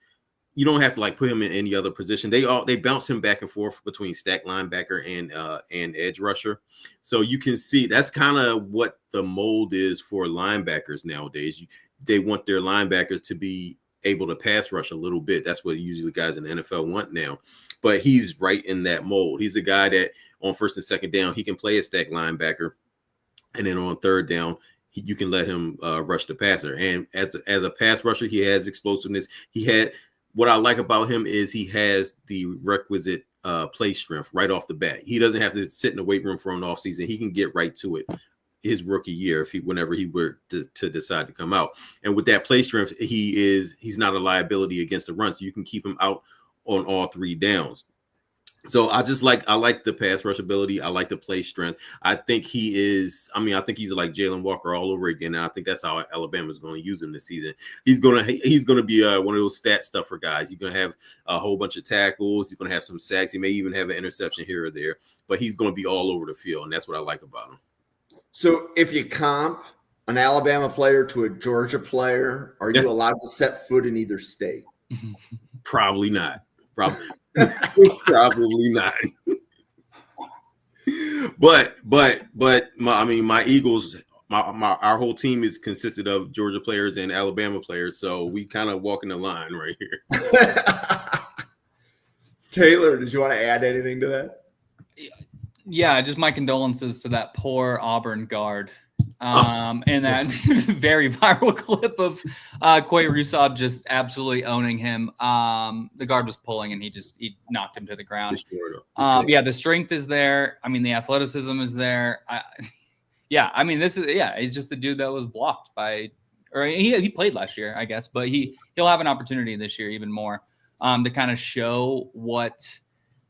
[SPEAKER 4] in any other position. They bounce him back and forth between stack linebacker and edge rusher. So you can see that's kind of what the mold is for linebackers nowadays. They want their linebackers to be able to pass rush a little bit. That's what usually guys in the NFL want now. But he's right in that mold. He's a guy that on first and second down, he can play a stack linebacker. And then on third down, you can let him rush the passer. And as a pass rusher, he has explosiveness. What I like about him is he has the requisite play strength right off the bat. He doesn't have to sit in the weight room for an offseason. He can get right to it his rookie year whenever he were to decide to come out. And with that play strength, he's not a liability against the run. So you can keep him out on all three downs. So I like the pass rush ability. I like the play strength. I think he's like Jalen Walker all over again. And I think that's how Alabama's going to use him this season. He's going to be one of those stat stuffer guys. He's going to have a whole bunch of tackles. He's going to have some sacks. He may even have an interception here or there, but he's going to be all over the field. And that's what I like about him.
[SPEAKER 1] So if you comp an Alabama player to a Georgia player, are you allowed to set foot in either state?
[SPEAKER 4] Probably not. Probably not. But my Eagles, our whole team is consisted of Georgia players and Alabama players, so we kind of walking the line right here.
[SPEAKER 1] Taylor, did you want to add anything to that?
[SPEAKER 2] Yeah, just my condolences to that poor Auburn guard. And that very viral clip of Russaw just absolutely owning him. The guard was pulling and he knocked him to the ground. The strength is there. I mean, the athleticism is there. He's just the dude that was blocked by, or he played last year, I guess, but he'll have an opportunity this year even more to kind of show what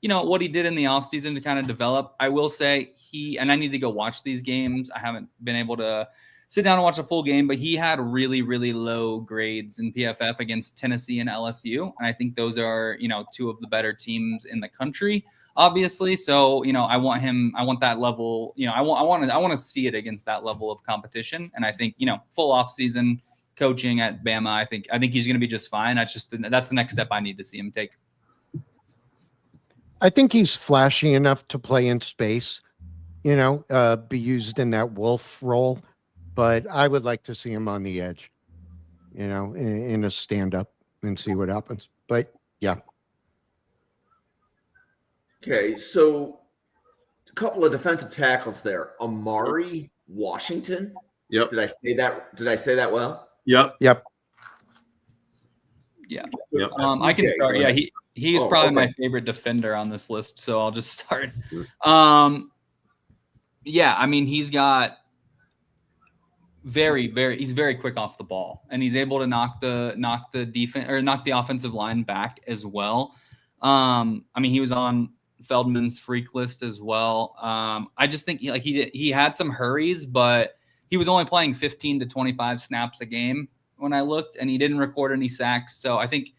[SPEAKER 2] he did in the offseason to kind of develop. I will say and I need to go watch these games. I haven't been able to sit down and watch a full game, but he had really, really low grades in PFF against Tennessee and LSU. And I think those are, two of the better teams in the country, obviously. So, I want that level, I want to see it against that level of competition. And I think, full offseason coaching at Bama, I think he's going to be just fine. That's the next step I need to see him take.
[SPEAKER 3] I think he's flashy enough to play in space, be used in that wolf role. But I would like to see him on the edge, in a stand-up and see what happens. But, yeah.
[SPEAKER 1] Okay, so a couple of defensive tackles there. Amari Washington.
[SPEAKER 4] Yep.
[SPEAKER 1] Did I say that well?
[SPEAKER 4] Yep.
[SPEAKER 2] Yeah. I can start. Yeah, he's probably my favorite defender on this list, so I'll just start. He's got he's very quick off the ball, and he's able to knock the defense or knock the offensive line back as well. He was on Feldman's freak list as well. I just think he had some hurries, but he was only playing 15 to 25 snaps a game when I looked, and he didn't record any sacks. So I think,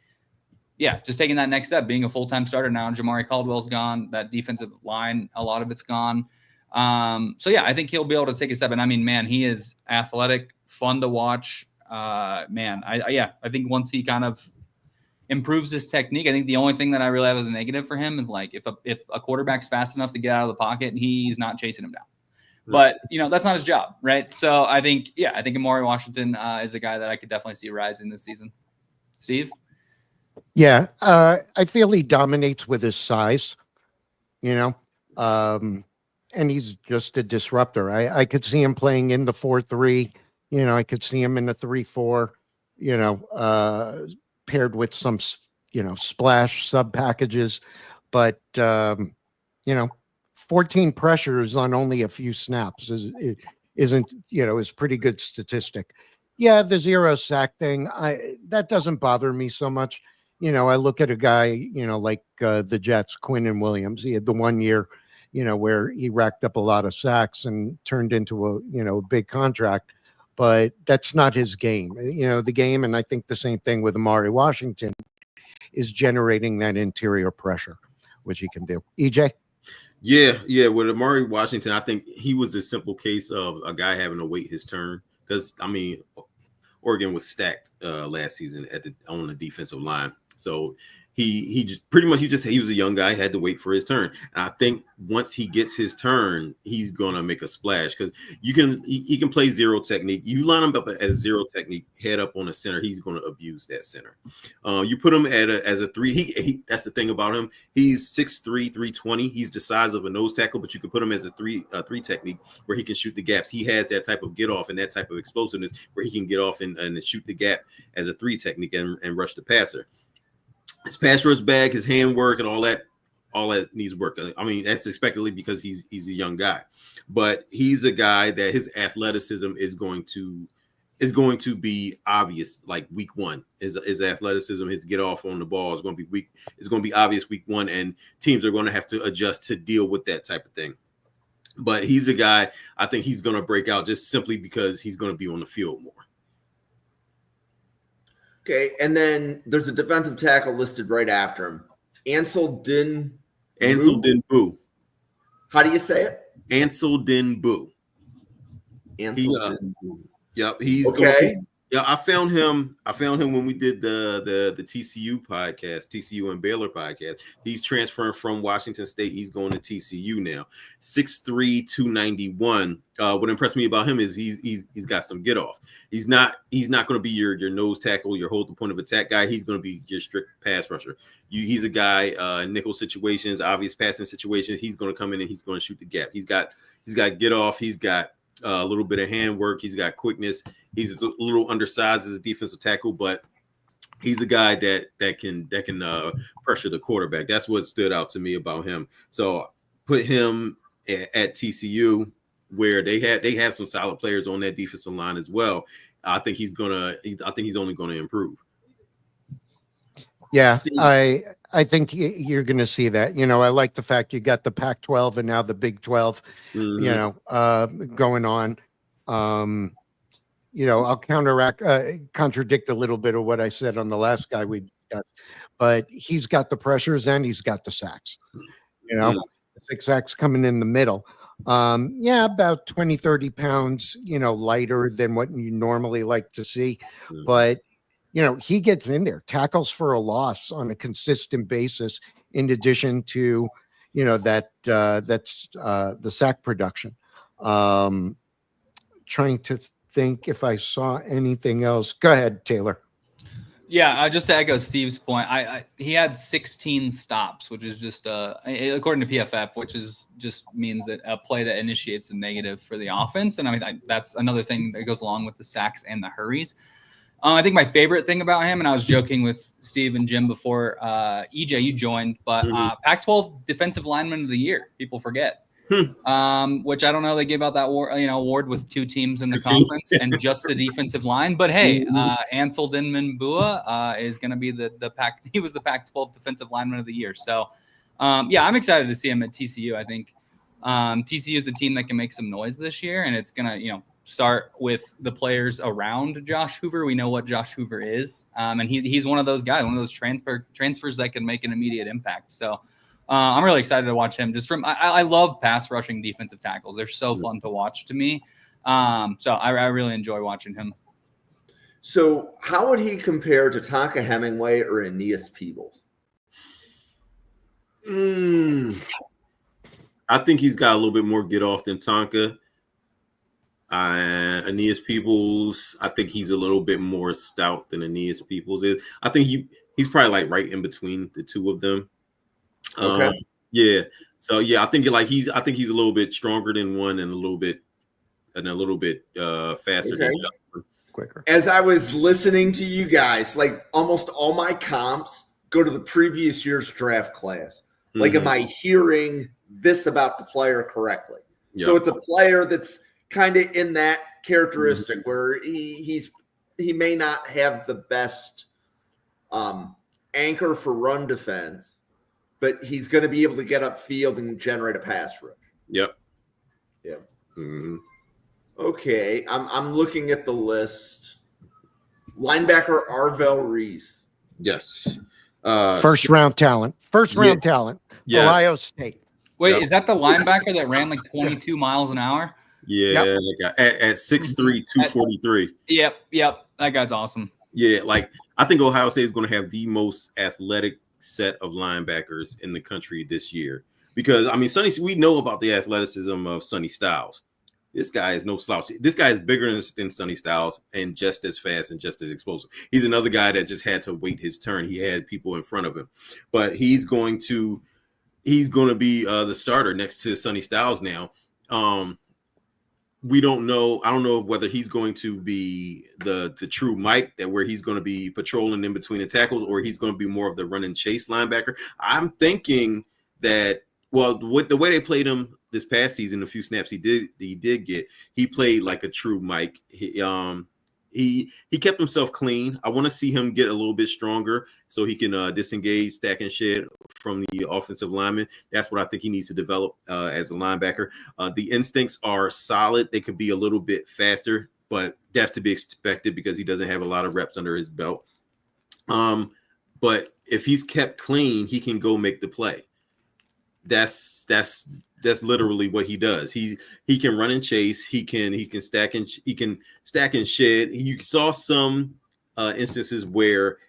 [SPEAKER 2] just taking that next step, being a full-time starter now. Jamari Caldwell's gone. That defensive line, a lot of it's gone. I think he'll be able to take a step. And he is athletic, fun to watch. I think once he kind of improves his technique, I think the only thing that I really have as a negative for him is if a quarterback's fast enough to get out of the pocket, he's not chasing him down. But, that's not his job, right? So I think Amari Washington is a guy that I could definitely see rising this season. Steve?
[SPEAKER 3] Yeah, I feel he dominates with his size, and he's just a disruptor. I could see him playing in the 4-3, I could see him in the 3-4, paired with some, splash sub packages. But, 14 pressures on only a few snaps isn't pretty good statistic. Yeah, the 0 sack thing, that doesn't bother me so much. I look at a guy, like the Jets, Quinn and Williams. He had the 1 year, where he racked up a lot of sacks and turned into a big contract. But that's not his game. The game, and I think the same thing with Amari Washington, is generating that interior pressure, which he can do. EJ?
[SPEAKER 4] Yeah. With Amari Washington, I think he was a simple case of a guy having to wait his turn because, Oregon was stacked last season on the defensive line. So he just pretty much he was a young guy, had to wait for his turn. And I think once he gets his turn, he's gonna make a splash because he can play zero technique. You line him up at a zero technique, head up on the center, he's gonna abuse that center. You put him as a 3. He that's the thing about him. He's 6'3", 320. He's the size of a nose tackle, but you can put him as a 3 technique where he can shoot the gaps. He has that type of get off and that type of explosiveness where he can get off and shoot the gap as a 3 technique and rush the passer. His pass rush bag, his hand work, and all that needs work. I mean, that's expectedly because he's a young guy, but he's a guy that his athleticism is going to be obvious. Like week 1, his athleticism, his get off on the ball is going to be weak. It's going to be obvious week 1, and teams are going to have to adjust to deal with that type of thing. But he's a guy I think he's going to break out just simply because he's going to be on the field more.
[SPEAKER 1] Okay, and then there's a defensive tackle listed right after him. Ansel Mbuh. How do you say it?
[SPEAKER 4] Ansel Mbuh. Yep, he's
[SPEAKER 1] okay.
[SPEAKER 4] I found him when we did the TCU podcast, TCU and Baylor podcast. He's transferring from Washington State. He's going to TCU now. 6'3", 291. What impressed me about him is he's got some get off. He's not going to be your nose tackle, your hold the point of attack guy. He's going to be your strict pass rusher. He's a guy nickel situations, obvious passing situations. He's going to come in and he's going to shoot the gap. He's got get off. He's got a little bit of hand work. He's got quickness. He's a little undersized as a defensive tackle, but he's a guy that can pressure the quarterback. That's what stood out to me about him. So put him at TCU, where they have some solid players on that defensive line as well. I think he's only gonna improve.
[SPEAKER 3] Yeah, I think you're going to see that. I like the fact you got the Pac-12 and now the Big 12, going on. I'll contradict a little bit of what I said on the last guy we got, but he's got the pressures and he's got the sacks. 6 sacks coming in the middle. About 20, 30 pounds, lighter than what you normally like to see, but he gets in there, tackles for a loss on a consistent basis, in addition to, that's the sack production. Trying to think if I saw anything else. Go ahead, Taylor.
[SPEAKER 2] Yeah, just to echo Steve's point, he had 16 stops, which is just according to PFF, which is just means that a play that initiates a negative for the offense, and I mean that's another thing that goes along with the sacks and the hurries. I think my favorite thing about him, and I was joking with Steve and Jim before EJ, you joined, but Pac-12 Defensive Lineman of the Year, people forget, which I don't know. They gave out that award with 2 teams in the conference and just the defensive line. But hey, Ansel Mbuh is going to be he was the Pac-12 Defensive Lineman of the Year. So I'm excited to see him at TCU. I think TCU is a team that can make some noise this year, and it's going to, start with the players around Josh Hoover. We know what Josh Hoover is. And he's one of those guys, one of those transfers that can make an immediate impact. So I'm really excited to watch him. I love pass rushing defensive tackles. They're so fun to watch to me. So I really enjoy watching him.
[SPEAKER 1] So how would he compare to Tonka Hemingway or Aeneas Peebles?
[SPEAKER 4] I think he's got a little bit more get off than Tonka. Aeneas Peebles, I think he's a little bit more stout than Aeneas Peebles is. I think he's probably like right in between the two of them.
[SPEAKER 1] Okay.
[SPEAKER 4] So I think he's a little bit stronger than one and a little bit faster than the other.
[SPEAKER 3] Quicker.
[SPEAKER 1] As I was listening to you guys, like almost all my comps go to the previous year's draft class. Like, am I hearing this about the player correctly? Yep. So it's a player that's kind of in that characteristic where he may not have the best anchor for run defense, but he's going to be able to get upfield and generate a pass rush.
[SPEAKER 4] Yep.
[SPEAKER 1] Okay, I'm looking at the list. Linebacker Arvell Reese.
[SPEAKER 4] Yes.
[SPEAKER 3] First round talent. Talent. Yes. Ohio State.
[SPEAKER 2] Wait, is that the linebacker that ran like 22 miles an hour?
[SPEAKER 4] Yeah, yep. At 6'3", 243.
[SPEAKER 2] Yep. That guy's awesome.
[SPEAKER 4] Yeah, like I think Ohio State is going to have the most athletic set of linebackers in the country this year. Because, I mean, we know about the athleticism of Sonny Styles. This guy is no slouch. This guy is bigger than Sonny Styles and just as fast and just as explosive. He's another guy that just had to wait his turn. He had people in front of him. But he's going to be the starter next to Sonny Styles now. We don't know. I don't know whether he's going to be the true Mike, where he's going to be patrolling in between the tackles, or he's going to be more of the run and chase linebacker. I'm thinking that, well, with the way they played him this past season, the few snaps he did get, he played like a true Mike. He kept himself clean. I want to see him get a little bit stronger so he can disengage, stack, and shed from the offensive lineman. That's what I think he needs to develop as a linebacker. The instincts are solid. They could be a little bit faster, but that's to be expected because he doesn't have a lot of reps under his belt. But if he's kept clean, he can go make the play. That's literally what he does. He can run and chase. He can stack and shed. You saw some instances where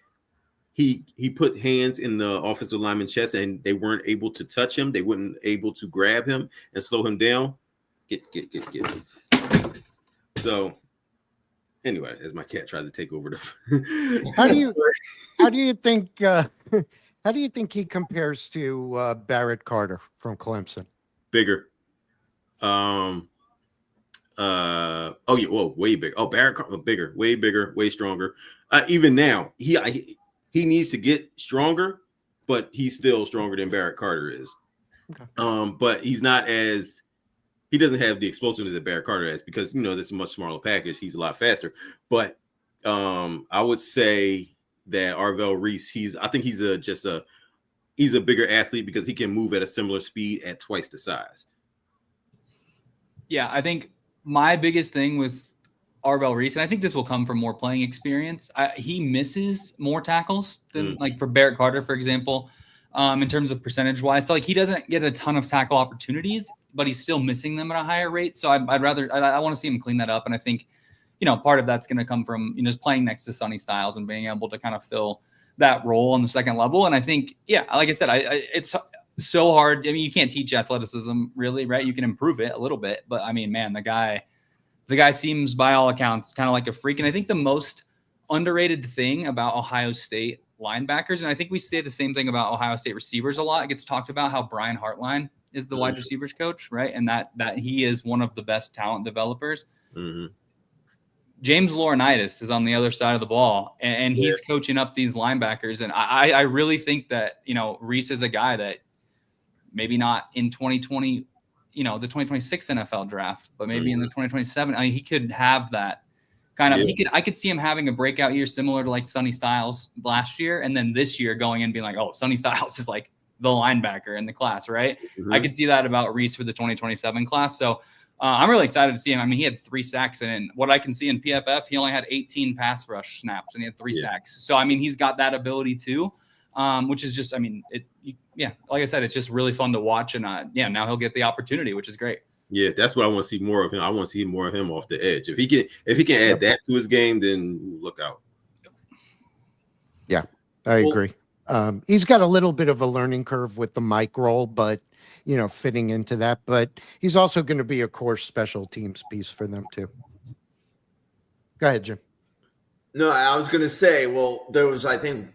[SPEAKER 4] he put hands in the offensive lineman's chest and they weren't able to touch him. They weren't able to grab him and slow him down. Get. So anyway, as my cat tries to take over the
[SPEAKER 3] How do you think he compares to Barrett Carter from Clemson?
[SPEAKER 4] Bigger. Way bigger. Oh, Barrett Carter, bigger, way stronger. Even now, he needs to get stronger, but he's still stronger than Barrett Carter is. Okay. But he doesn't have the explosiveness that Barrett Carter has because this is a much smaller package. He's a lot faster. But I would say that Arvell Reese, I think he's a bigger athlete because he can move at a similar speed at twice the size.
[SPEAKER 2] Yeah, I think my biggest thing with Arvell Reese, and I think this will come from more playing experience, he misses more tackles than like for Barrett Carter, for example, in terms of percentage wise. So like he doesn't get a ton of tackle opportunities, but he's still missing them at a higher rate. So I want to see him clean that up. And I think, part of that's going to come from just playing next to Sonny Styles and being able to kind of fill that role on the second level. And I think, like I said, it's so hard. I mean, you can't teach athleticism really, right? You can improve it a little bit, but I mean, man, the guy seems by all accounts kind of like a freak. And I think the most underrated thing about Ohio State linebackers, and I think we say the same thing about Ohio State receivers a lot. It gets talked about how Brian Hartline is the wide receivers coach, right? And that he is one of the best talent developers. Mm-hmm. James Laurinaitis is on the other side of the ball, and he's coaching up these linebackers. And I really think that, Reese is a guy that maybe not in 2020, the 2026 NFL draft, but maybe in the 2027, he could have that kind of, I could see him having a breakout year similar to like Sonny Styles last year. And then this year going and being like, oh, Sonny Styles is like the linebacker in the class, right? Mm-hmm. I could see that about Reese for the 2027 class. So I'm really excited to see him. I mean, he had 3 sacks, and what I can see in PFF, he only had 18 pass rush snaps, and he had 3 sacks. So, I mean, he's got that ability too, which is just, I mean, like I said, it's just really fun to watch. And now he'll get the opportunity, which is great.
[SPEAKER 4] Yeah, that's what I want to see more of him. I want to see more of him off the edge. If he can add that to his game, then look out.
[SPEAKER 3] Yeah, I agree. He's got a little bit of a learning curve with the mic role, but fitting into that. But he's also going to be a core special teams piece for them too. Go ahead, Jim.
[SPEAKER 1] No, I was going to say, well, there was, I think,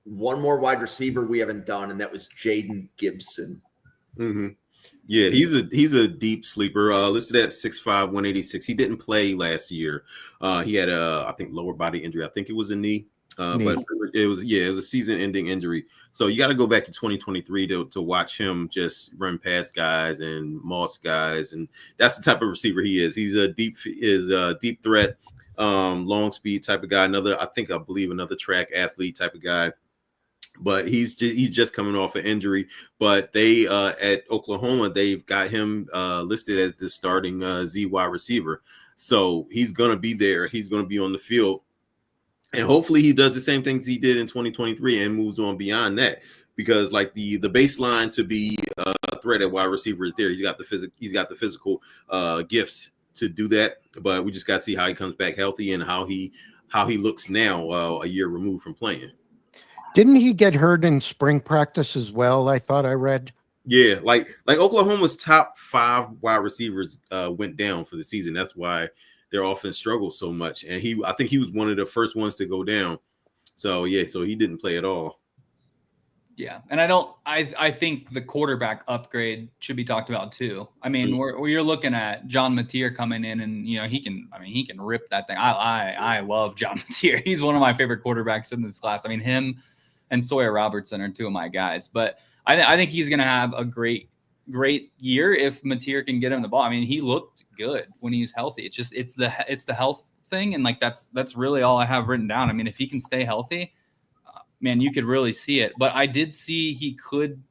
[SPEAKER 1] one more wide receiver we haven't done, and that was Jayden Gibson.
[SPEAKER 4] Mm-hmm. Yeah, he's a deep sleeper. Listed at 6'5", 186. He didn't play last year. He had I think lower body injury. I think it was a knee. But it was a season-ending injury. So you got to go back to 2023 to watch him just run past guys and moss guys, and that's the type of receiver he is. He's a deep threat, long speed type of guy. I believe another track athlete type of guy. But he's just coming off an injury. But they at Oklahoma, they've got him listed as the starting Z wide receiver. So he's gonna be there. He's gonna be on the field. And hopefully he does the same things he did in 2023 and moves on beyond that, because like the baseline to be a threat at wide receiver is there. He's got the physical gifts to do that, but we just got to see how he comes back healthy and how he looks now a year removed from playing.
[SPEAKER 3] Didn't he get hurt in spring practice as well? I thought I read.
[SPEAKER 4] Yeah, like Oklahoma's top 5 wide receivers went down for the season. That's why their offense struggled so much. And I think he was one of the first ones to go down. So yeah, so he didn't play at all.
[SPEAKER 2] Yeah, and I think the quarterback upgrade should be talked about too. I mean, where you're looking at John Mateer coming in, and he can rip that thing. I love John Mateer. He's one of my favorite quarterbacks in this class. I mean, him and Sawyer Robertson are 2 of my guys. But I think he's going to have a great year if Mateer can get him the ball. I mean, he looked good when he was healthy. It's the health thing, and like that's really all I have written down. I mean, if he can stay healthy, man, you could really see it. But I did see he could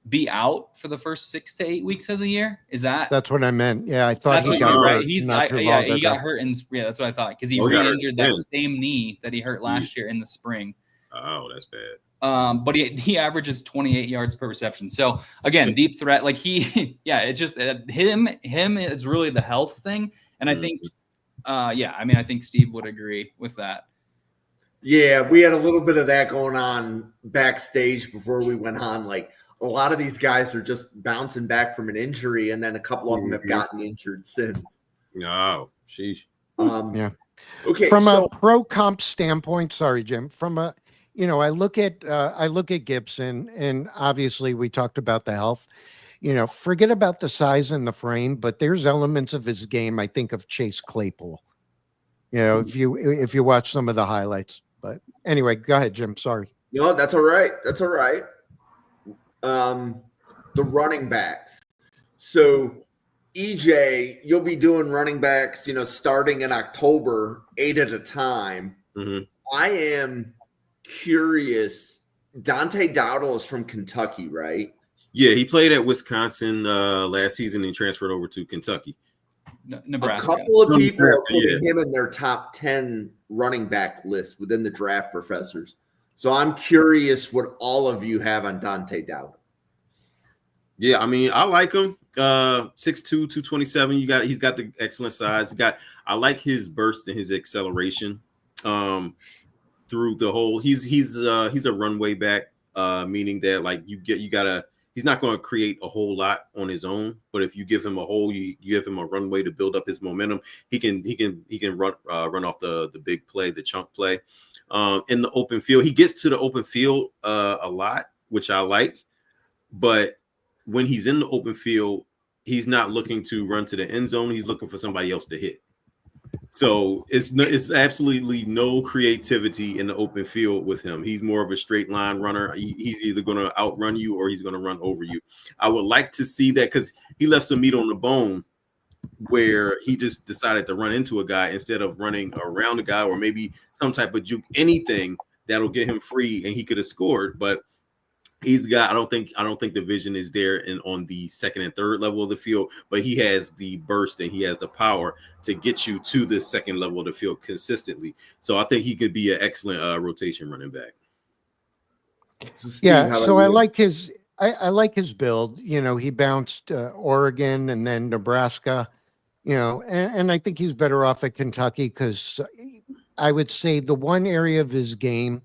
[SPEAKER 2] be out for the first 6 to 8 weeks of the year. That's
[SPEAKER 3] what I meant. Yeah, I thought
[SPEAKER 2] he got hurt. He got hurt that's what I thought, because he re-injured that same knee that he hurt last year in the spring.
[SPEAKER 4] Oh, that's bad.
[SPEAKER 2] But he averages 28 yards per reception. So again, deep threat. Like it's just him. It's really the health thing, and I think, I think Steve would agree with that.
[SPEAKER 1] Yeah, we had a little bit of that going on backstage before we went on. Like, a lot of these guys are just bouncing back from an injury, and then a couple of them have gotten injured since.
[SPEAKER 4] No, sheesh.
[SPEAKER 3] Yeah.
[SPEAKER 1] Okay.
[SPEAKER 3] From a pro comp standpoint, sorry, Jim. From a, I look at Gibson, and obviously we talked about the health. Forget about the size and the frame, but there's elements of his game I think of Chase Claypool. If you watch some of the highlights. But anyway, go ahead, Jim. Sorry.
[SPEAKER 1] No, that's all right. That's all right. The running backs. So, EJ, you'll be doing running backs, starting in October, 8 at a time.
[SPEAKER 4] Mm-hmm.
[SPEAKER 1] I am curious. Dante Dowdell is from Kentucky, right?
[SPEAKER 4] Yeah, he played at Wisconsin last season and transferred over to Kentucky.
[SPEAKER 2] Nebraska.
[SPEAKER 1] A couple of people are putting him in their top 10 running back list within the draft professors. So I'm curious what all of you have on Dante Dowdell.
[SPEAKER 4] Yeah, I mean, I like him. 6'2", 227. He's got the excellent size. I like his burst and his acceleration. Through the whole, he's a runway back, meaning that like he's not going to create a whole lot on his own, but if you give him a hole, you give him a runway to build up his momentum. He can run off the big play, the chunk play. In the open field, he gets to the open field a lot, which I like. But when he's in the open field, he's not looking to run to the end zone. He's looking for somebody else to hit. So it's absolutely no creativity in the open field with him. He's more of a straight line runner. He's either going to outrun you or he's going to run over you. I would like to see that, because he left some meat on the bone where he just decided to run into a guy instead of running around a guy, or maybe some type of juke, anything that'll get him free and he could have scored. But I don't think the vision is there on the second and third level of the field, but he has the burst and he has the power to get you to the second level of the field consistently. So I think he could be an excellent rotation running back.
[SPEAKER 3] Yeah. So I like his build. He bounced Oregon and then Nebraska, and I think he's better off at Kentucky, because I would say the one area of his game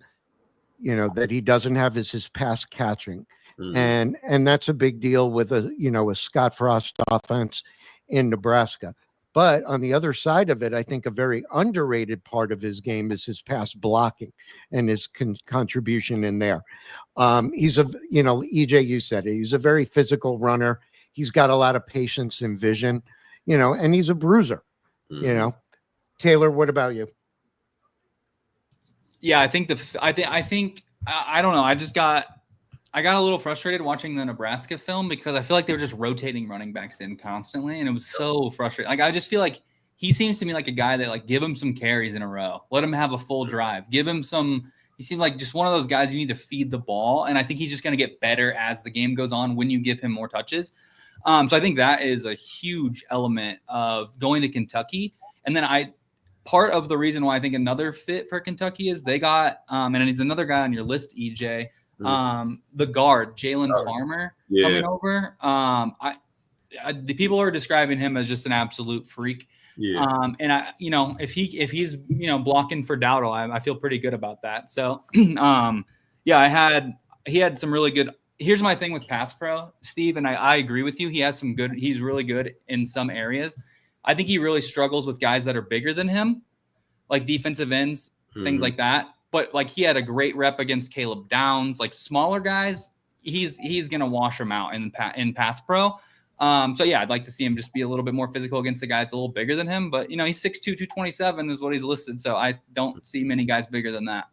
[SPEAKER 3] that he doesn't have is his pass catching. Mm-hmm. And that's a big deal with a Scott Frost offense in Nebraska. But on the other side of it, I think a very underrated part of his game is his pass blocking and his contribution in there. He's EJ, you said it, he's a very physical runner. He's got a lot of patience and vision, and he's a bruiser.
[SPEAKER 4] Mm-hmm.
[SPEAKER 3] Taylor, what about you?
[SPEAKER 2] Yeah, I think I don't know. I got a little frustrated watching the Nebraska film, because I feel like they were just rotating running backs in constantly, and it was so frustrating. Like, I just feel like he seems to me like a guy that, like, give him some carries in a row, let him have a full drive, give him some. He seemed like just one of those guys you need to feed the ball, and I think he's just going to get better as the game goes on when you give him more touches. So I think that is a huge element of going to Kentucky, and then part of the reason why I think another fit for Kentucky is they got, and it's another guy on your list, EJ, the guard, Jalen Farmer, coming over. The people are describing him as just an absolute freak.
[SPEAKER 4] Yeah.
[SPEAKER 2] And if he's blocking for Dowdell, I feel pretty good about that. So, Yeah, he had some really good. Here's my thing with pass pro, Steve, and I agree with you. He's really good in some areas. I think he really struggles with guys that are bigger than him, like defensive ends, things like that. But like he had a great rep against Caleb Downs, like smaller guys. He's gonna wash them out in pass pro. So yeah, I'd like to see him just be a little bit more physical against the guys a little bigger than him. But he's 6'2", 227 is what he's listed. So I don't see many guys bigger than that.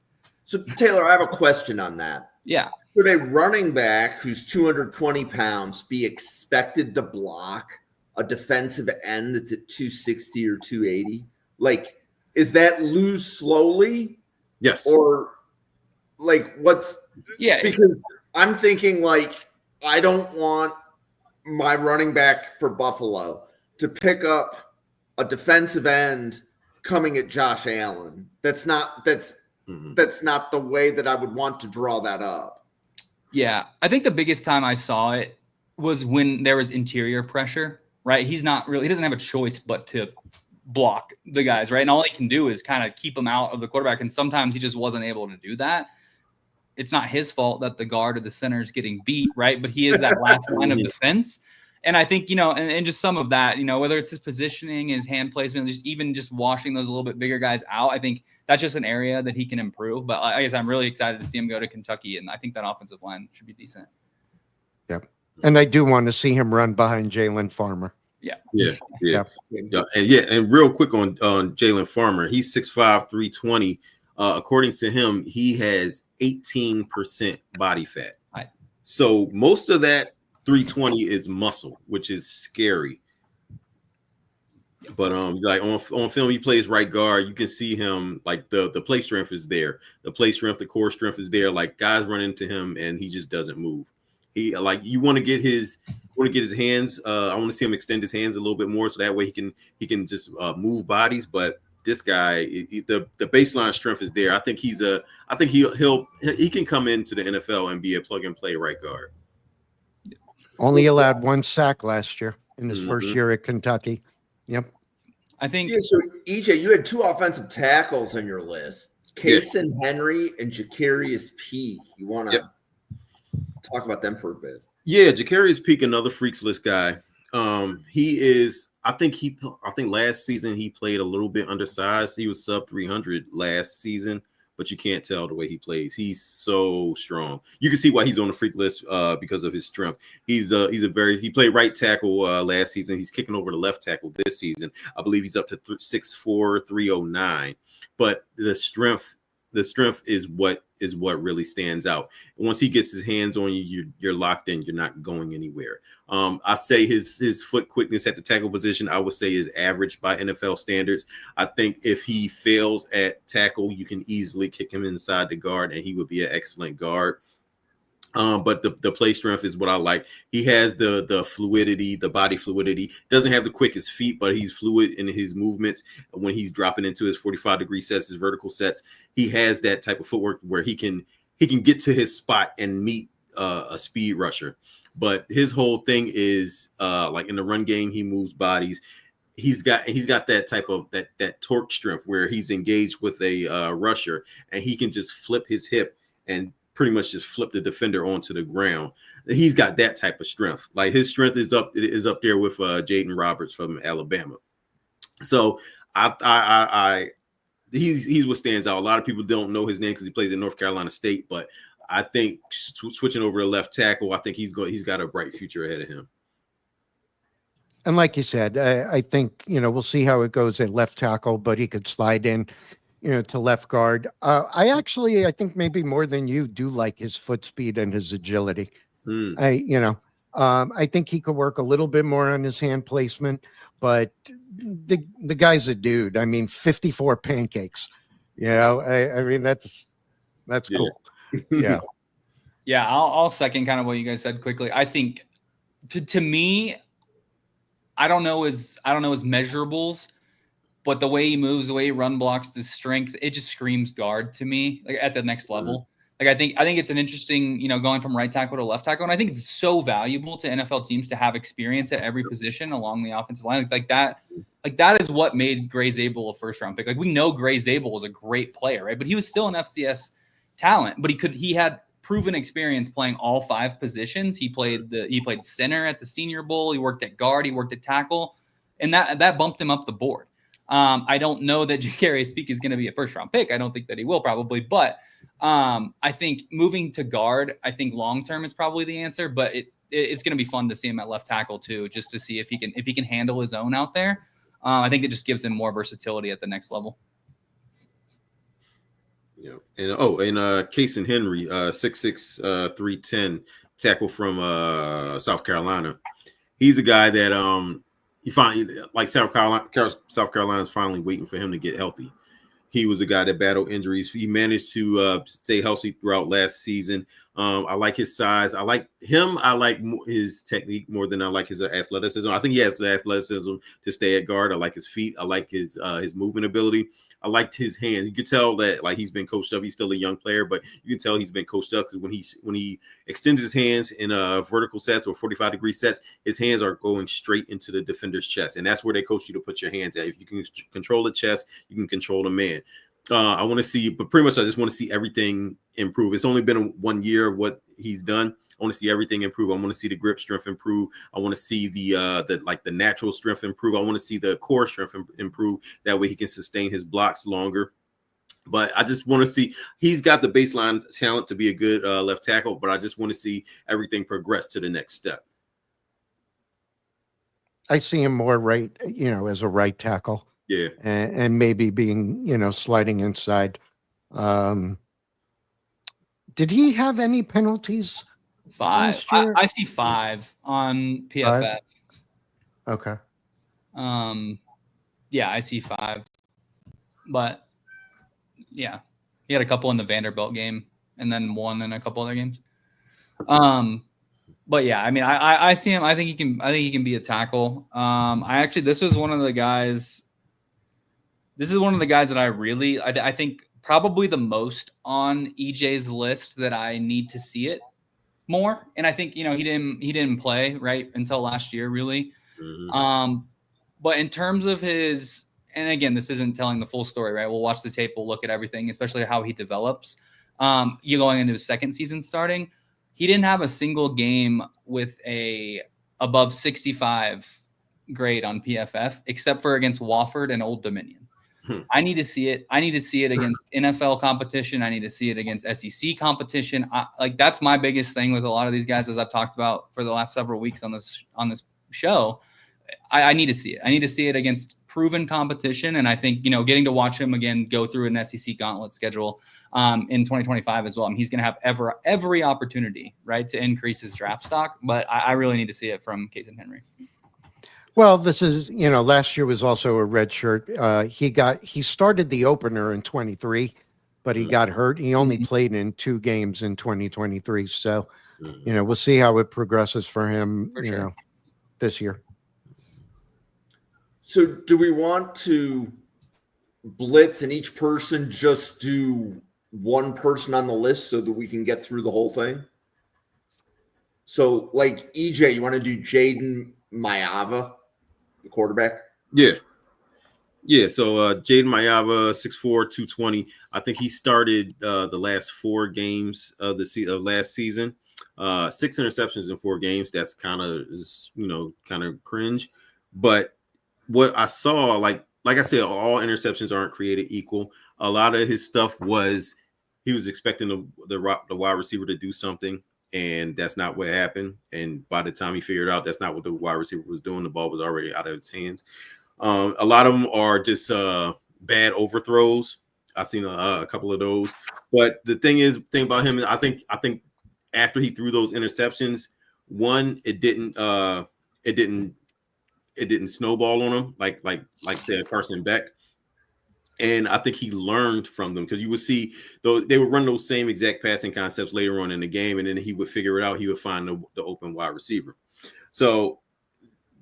[SPEAKER 1] So Taylor, I have a question on that.
[SPEAKER 2] Yeah.
[SPEAKER 1] Could a running back who's 220 pounds be expected to block a defensive end that's at 260 or 280? Like, is that lose slowly?
[SPEAKER 4] Yes.
[SPEAKER 1] Or like what's because I'm thinking like I don't want my running back for Buffalo to pick up a defensive end coming at Josh Allen. That's not the way that I would want to draw that up.
[SPEAKER 2] Yeah. I think the biggest time I saw it was when there was interior pressure, right? He doesn't have a choice but to block the guys, right? And all he can do is kind of keep them out of the quarterback. And sometimes he just wasn't able to do that. It's not his fault that the guard or the center is getting beat, right? But he is that last line of defense. And I think, and just some of that, whether it's his positioning, his hand placement, just washing those a little bit bigger guys out, I think that's just an area that he can improve. But I guess I'm really excited to see him go to Kentucky, and I think that offensive line should be decent.
[SPEAKER 3] Yep. And I do want to see him run behind Jalen Farmer.
[SPEAKER 4] Yeah. And real quick on Jalen Farmer, he's 6'5", 320. According to him, he has 18% body fat.
[SPEAKER 2] Right.
[SPEAKER 4] So most of that 320 is muscle, which is scary. But like on film, he plays right guard. You can see him like the play strength is there. The play strength, the core strength is there. Like guys run into him and he just doesn't move. He like you want to get his hands. I want to see him extend his hands a little bit more so that way he can just move bodies. But this guy, the baseline strength is there. I think he can come into the NFL and be a plug and play right guard.
[SPEAKER 3] Only allowed 1 sack last year in his first year at Kentucky. Yep.
[SPEAKER 2] I think.
[SPEAKER 1] Yeah, so EJ, you had 2 offensive tackles on your list: Cason Henry and Jaccarius P. You want to talk about them for a bit?
[SPEAKER 4] Yeah, Jaccarius P, another freaks list guy. He is. I think last season he played a little bit undersized. He was sub 300 last season, but you can't tell the way he plays. He's so strong. You can see why he's on the freak list because of his strength. He played right tackle last season. He's kicking over the left tackle this season. I believe he's up to 6'4", 309. But the strength is what really stands out. And once he gets his hands on you, you're locked in. You're not going anywhere. I say his foot quickness at the tackle position, I would say, is average by NFL standards. I think if he fails at tackle, you can easily kick him inside the guard, and he would be an excellent guard. But the play strength is what I like. He has the fluidity, the body fluidity. Doesn't have the quickest feet, but he's fluid in his movements when he's dropping into his 45-degree sets, his vertical sets. He has that type of footwork where he can get to his spot and meet a speed rusher. But his whole thing is like in the run game, he moves bodies. He's got that type of that torque strength where he's engaged with a rusher and he can just flip his hip and pretty much just flip the defender onto the ground. He's got that type of strength. Like his strength is up there with Jayden Roberts from Alabama. So he's what stands out. A lot of people don't know his name because he plays at North Carolina State, but I think switching over to left tackle, I think he's got a bright future ahead of him.
[SPEAKER 3] And like you said, I think, we'll see how it goes at left tackle, but he could slide in, to left guard. I think maybe more than you do like his foot speed and his agility. I think he could work a little bit more on his hand placement, but the guy's a dude. I mean, 54 pancakes, I mean, that's cool. Yeah.
[SPEAKER 2] Yeah. I'll second kind of what you guys said quickly. I think to me, I don't know his measurables, but the way he moves, the way he run blocks, the strength, it just screams guard to me, like at the next level. Like I think it's an interesting, going from right tackle to left tackle. And I think it's so valuable to NFL teams to have experience at every position along the offensive line. Like that is what made Gray Zabel a first round pick. Like we know Gray Zabel was a great player, right? But he was still an FCS talent, but he had proven experience playing all 5 positions. He played center at the Senior Bowl. He worked at guard. He worked at tackle, and that bumped him up the board. I don't know that Jaccarius is going to be a first-round pick. I don't think that he will probably, but I think moving to guard, I think long-term is probably the answer, but it's going to be fun to see him at left tackle too, just to see if he can handle his own out there. I think it just gives him more versatility at the next level.
[SPEAKER 4] Yeah, and Cason Henry, 6'6", 310, tackle from South Carolina. He's a guy that he finally, like South Carolina's finally waiting for him to get healthy. He was a guy that battled injuries. He managed to stay healthy throughout last season. I like his size. I like him. I like his technique more than I like his athleticism. I think he has the athleticism to stay at guard. I like his feet. I like his movement ability. I liked his hands. You could tell that like he's been coached up. He's still a young player, but you can tell he's been coached up because when he extends his hands in vertical sets or 45-degree sets, his hands are going straight into the defender's chest, and that's where they coach you to put your hands at. If you can control the chest, you can control the man. I want to see, but pretty much I just want to see everything improve. It's only been 1 year of what he's done. I want to see everything improve. I want to see the grip strength improve. I want to see the natural strength improve. I want to see the core strength improve. That way he can sustain his blocks longer. But I just want to see, he's got the baseline talent to be a good left tackle, but I just want to see everything progress to the next step.
[SPEAKER 3] I see him more right, as a right tackle.
[SPEAKER 4] Yeah.
[SPEAKER 3] And maybe being, sliding inside. Did he have any penalties?
[SPEAKER 2] 5. I see 5 on PFF.
[SPEAKER 3] 5? Okay.
[SPEAKER 2] Yeah, I see 5. But yeah, he had a couple in the Vanderbilt game and then 1 in a couple other games. But yeah, I mean, I see him. I think he can be a tackle. This is one of the guys that I think probably the most on EJ's list that I need to see it more. And I think, he didn't play right until last year, really.
[SPEAKER 4] Mm-hmm.
[SPEAKER 2] But in terms of his, and again, this isn't telling the full story, right? We'll watch the tape. We'll look at everything, especially how he develops. You going into his second season starting, he didn't have a single game with a above 65 grade on PFF, except for against Wofford and Old Dominion. I need to see it. I need to see it against NFL competition. I need to see it against SEC competition. That's my biggest thing with a lot of these guys, as I've talked about for the last several weeks on this show. I need to see it. I need to see it against proven competition. And I think, getting to watch him again go through an SEC gauntlet schedule in 2025 as well. I mean, he's going to have every opportunity, right, to increase his draft stock. But I really need to see it from Cason Henry.
[SPEAKER 3] Well, this is, last year was also a red shirt. He started the opener in 23, but he got hurt. He only played in 2 games in 2023. So, we'll see how it progresses for him, this year.
[SPEAKER 1] So do we want to blitz and each person just do one person on the list so that we can get through the whole thing? So like EJ, you want to do Jayden Maiava, the quarterback?
[SPEAKER 4] Yeah. So Jayden Maiava, 6'4", 220. I think he started the last 4 games of last season. 6 interceptions in 4 games. That's kind of cringe. But what I saw, like I said, all interceptions aren't created equal. A lot of his stuff was he was expecting the wide receiver to do something, and that's not what happened. And by the time he figured out that's not what the wide receiver was doing, the ball was already out of his hands. A lot of them are just bad overthrows. I've seen a couple of those. But the thing about him is I think after he threw those interceptions, one, it didn't snowball on him like say Carson Beck. And I think he learned from them, because you would see though they would run those same exact passing concepts later on in the game, and then he would figure it out. He would find the open wide receiver. So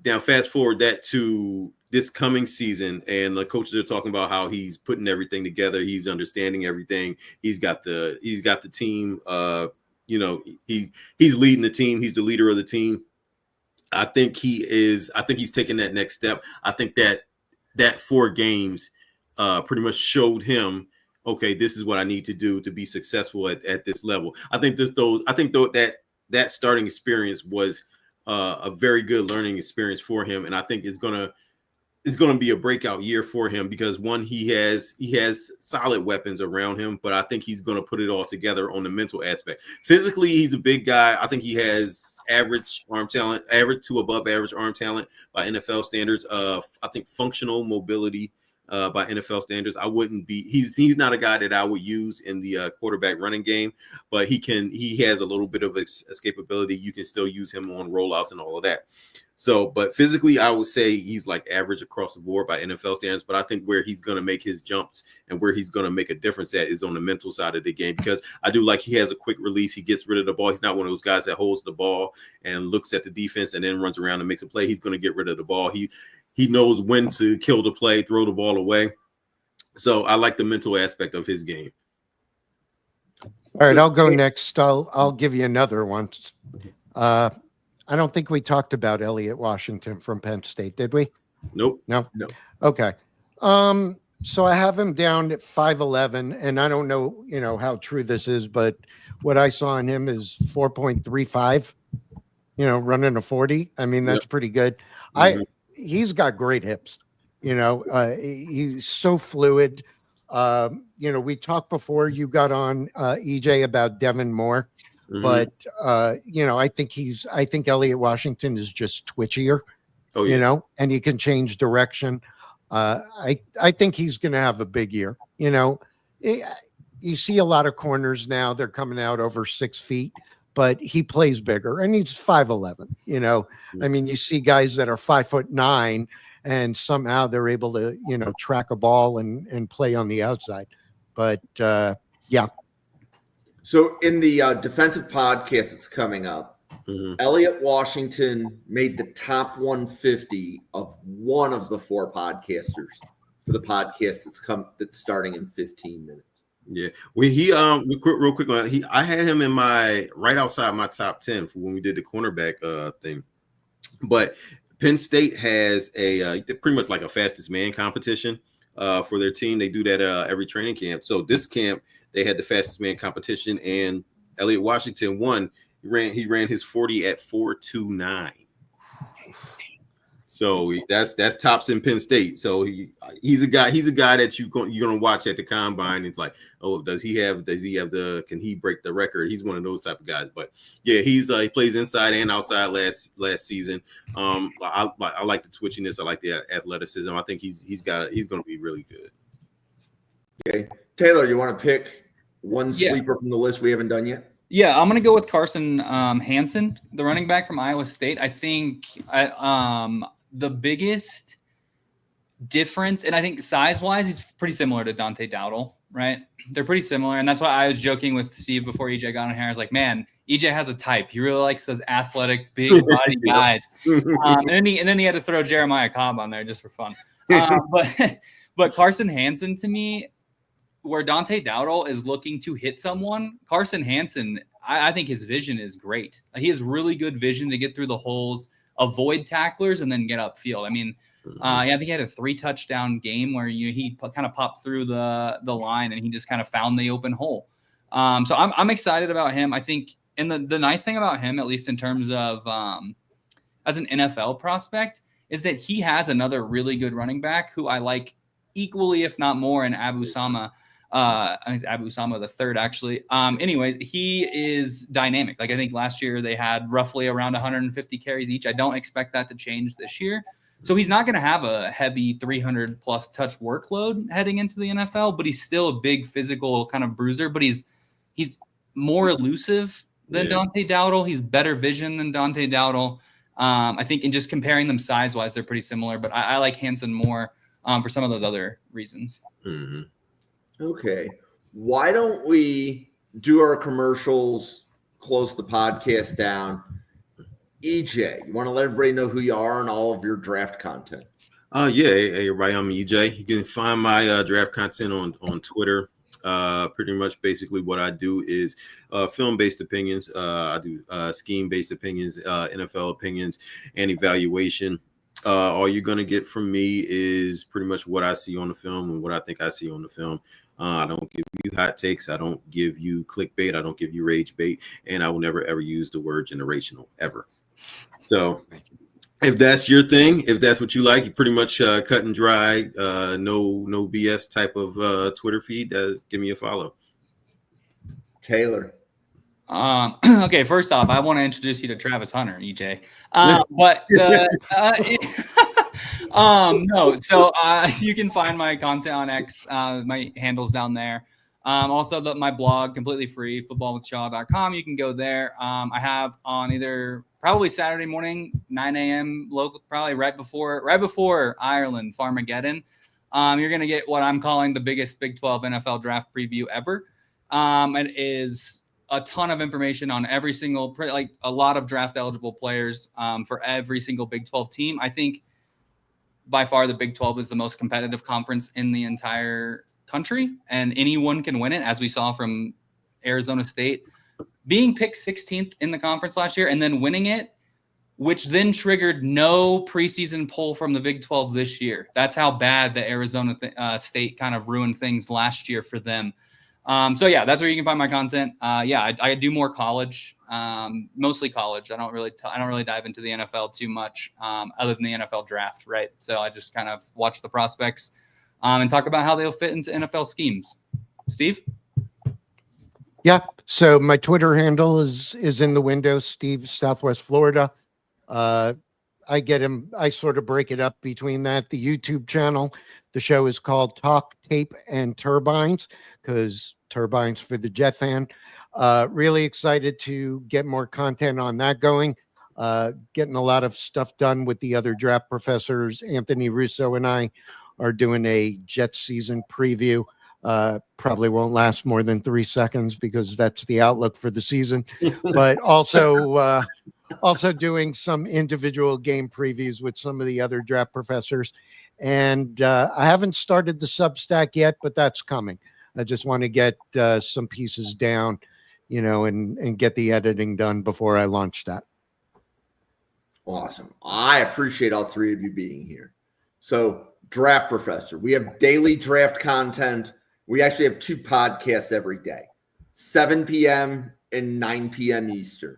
[SPEAKER 4] now fast forward that to this coming season, and the coaches are talking about how he's putting everything together. He's understanding everything. He's got the team. He's leading the team. He's the leader of the team. I think he's taking that next step. I think that 4 games pretty much showed him, okay, this is what I need to do to be successful at this level. I think that starting experience was a very good learning experience for him, and I think it's gonna be a breakout year for him because one, he has solid weapons around him, but I think he's gonna put it all together on the mental aspect. Physically, he's a big guy. I think he has average arm talent, average to above average arm talent by NFL standards. I think functional mobility by NFL standards. He's not a guy that I would use in the quarterback running game, but he has a little bit of escapability. You can still use him on rollouts and all of that. So, but physically, I would say he's like average across the board by NFL standards. But I think where he's going to make his jumps and where he's going to make a difference at is on the mental side of the game, because I do like he has a quick release. He gets rid of the ball. He's not one of those guys that holds the ball and looks at the defense and then runs around and makes a play. He's going to get rid of the ball. He knows when to kill the play, throw the ball away. So I like the mental aspect of his game.
[SPEAKER 3] All right, I'll go next. I'll give you another one. I don't think we talked about Elliot Washington from Penn State, did we?
[SPEAKER 4] Nope.
[SPEAKER 3] No. Okay. So I have him down at 5'11", and I don't know, how true this is, but what I saw in him is 4.35. Running a 40. I mean, that's pretty good.
[SPEAKER 4] Mm-hmm.
[SPEAKER 3] He's got great hips. He's so fluid. We talked before you got on EJ about Devin Moore.
[SPEAKER 4] Mm-hmm.
[SPEAKER 3] But I think Elliot Washington is just twitchier, and he can change direction. I think he's going to have a big year. You see a lot of corners now; they're coming out over 6 feet, but he plays bigger, and he's 5'11". I mean, you see guys that are 5'9", and somehow they're able to track a ball and play on the outside. But yeah.
[SPEAKER 1] So in the defensive podcast that's coming up, Elliot Washington made the top 150 of one of the 4 podcasters for the podcast that's starting in 15 minutes.
[SPEAKER 4] Yeah, real quick I had him in right outside my top 10 for when we did the cornerback thing. But Penn State has a pretty much like a fastest man competition for their team. They do that every training camp. So this camp, they had the fastest man competition, and Elliot Washington won. He ran his 40 at 4.29. So that's tops in Penn State. So he's a guy that you're gonna watch at the combine. It's like, oh, can he break the record? He's one of those type of guys. But yeah, he plays inside and outside last season. I like the twitchiness. I like the athleticism. I think he's gonna be really good.
[SPEAKER 1] Okay, Taylor, you want to pick one sleeper from the list we haven't done yet?
[SPEAKER 2] Yeah, I'm going to go with Carson Hansen, the running back from Iowa State. I think the biggest difference, and I think size-wise, he's pretty similar to Dante Dowdell, right? They're pretty similar, and that's why I was joking with Steve before EJ got on here. I was like, man, EJ has a type. He really likes those athletic, big-body guys. And then he had to throw Jeremiah Cobb on there just for fun. But Carson Hansen, to me, where Dante Dowdell is looking to hit someone, Carson Hansen, I think his vision is great. He has really good vision to get through the holes, avoid tacklers, and then get upfield. I mean, I think he had a 3-touchdown game where he kind of popped through the line and he just kind of found the open hole. So I'm excited about him. I think, and the nice thing about him, at least in terms of as an NFL prospect, is that he has another really good running back who I like equally, if not more, in Abu Sama. I think it's Abu Sama the third, actually. Anyways, he is dynamic. Like, I think last year they had roughly around 150 carries each. I don't expect that to change this year. So he's not going to have a heavy 300-plus touch workload heading into the NFL, but he's still a big physical kind of bruiser. But he's more elusive than Dante Dowdell. He's better vision than Dante Dowdell. I think in just comparing them size-wise, they're pretty similar. But I like Hansen more for some of those other reasons.
[SPEAKER 4] Mm-hmm.
[SPEAKER 1] Okay. Why don't we do our commercials, close the podcast down? EJ, you want to let everybody know who you are and all of your draft content?
[SPEAKER 4] Hey, everybody, I'm EJ. You can find my draft content on Twitter. Pretty much basically what I do is film-based opinions. I do scheme-based opinions, NFL opinions, and evaluation. All you're going to get from me is pretty much what I see on the film and what I think I see on the film. I don't give you hot takes. I don't give you clickbait. I don't give you rage bait. And I will never, ever use the word generational, ever. So if that's your thing, if that's what you like, you pretty much cut and dry, no BS type of Twitter feed, give me a follow.
[SPEAKER 1] Taylor.
[SPEAKER 2] Okay, first off, I want to introduce you to Travis Hunter, EJ. But the no, so you can find my content on X. My handle's down there. Also, my blog, completely free, footballwithshaw.com. You can go there. I have on either probably Saturday morning, 9 a.m. local, probably right before Ireland Farmageddon. You're gonna get what I'm calling the biggest Big 12 NFL draft preview ever. It is a ton of information on every single, like a lot of draft eligible players for every single Big 12 team. I think by far the Big 12 is the most competitive conference in the entire country, and anyone can win it, as we saw from Arizona State being picked 16th in the conference last year and then winning it, which then triggered no preseason poll from the Big 12 this year. That's how bad the Arizona State kind of ruined things last year for them. So yeah, that's where you can find my content. I do more college, mostly college. I don't really dive into the NFL too much, other than the NFL draft, right? So I just kind of watch the prospects, and talk about how they'll fit into NFL schemes. Steve?
[SPEAKER 3] Yeah. So my Twitter handle is in the window, Steve, Southwest Florida. I sort of break it up between that. The YouTube channel, the show is called Talk, Tape, and Turbines, because turbines for the jet fan. Really excited to get more content on that going. Getting a lot of stuff done with the other draft professors. Anthony Russaw and I are doing a jet season preview. Probably won't last more than 3 seconds because that's the outlook for the season. But also doing some individual game previews with some of the other draft professors. And I haven't started the Substack yet, but that's coming. I just want to get some pieces down, and get the editing done before I launch that.
[SPEAKER 1] Awesome. I appreciate all three of you being here. So, Draft Professor, we have daily draft content. We actually have 2 podcasts every day, 7 p.m. and 9 p.m. Eastern.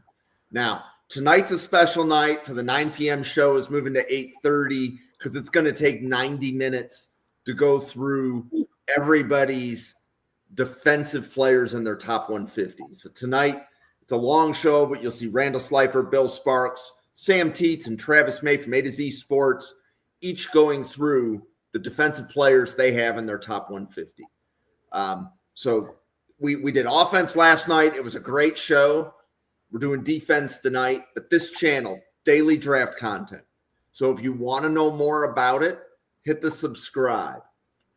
[SPEAKER 1] Now, tonight's a special night, so the 9 p.m. show is moving to 8:30 because it's going to take 90 minutes to go through everybody's defensive players in their top 150. So tonight, it's a long show, but you'll see Randall Slifer, Bill Sparks, Sam Teets, and Travis May from A to Z Sports, each going through the defensive players they have in their top 150. So we did offense last night. It was a great show. We're doing defense tonight, but this channel, daily draft content. So if you want to know more about it, hit the subscribe.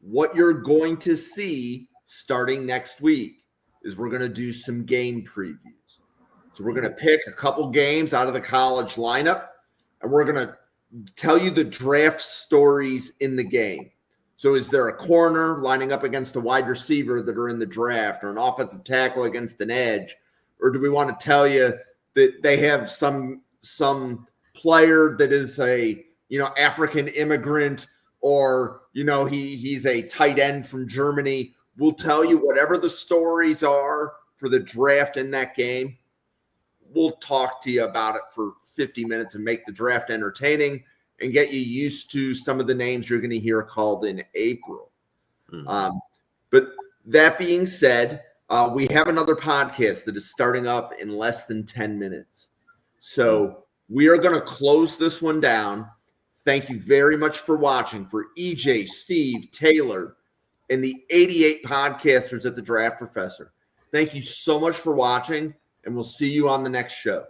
[SPEAKER 1] What you're going to see starting next week is we're going to do some game previews. So we're going to pick a couple games out of the college lineup, and we're going to tell you the draft stories in the game. So is there a corner lining up against a wide receiver that are in the draft, or an offensive tackle against an edge? Or do we want to tell you that they have some player that is a African immigrant, or he's a tight end from Germany? We'll tell you whatever the stories are for the draft in that game. We'll talk to you about it for 50 minutes and make the draft entertaining and get you used to some of the names you're going to hear called in April. But that being said, we have another podcast that is starting up in less than 10 minutes. So we are going to close this one down. Thank you very much for watching. For EJ, Steve, Taylor, and the 88 podcasters at the Draft Professor, thank you so much for watching, and we'll see you on the next show.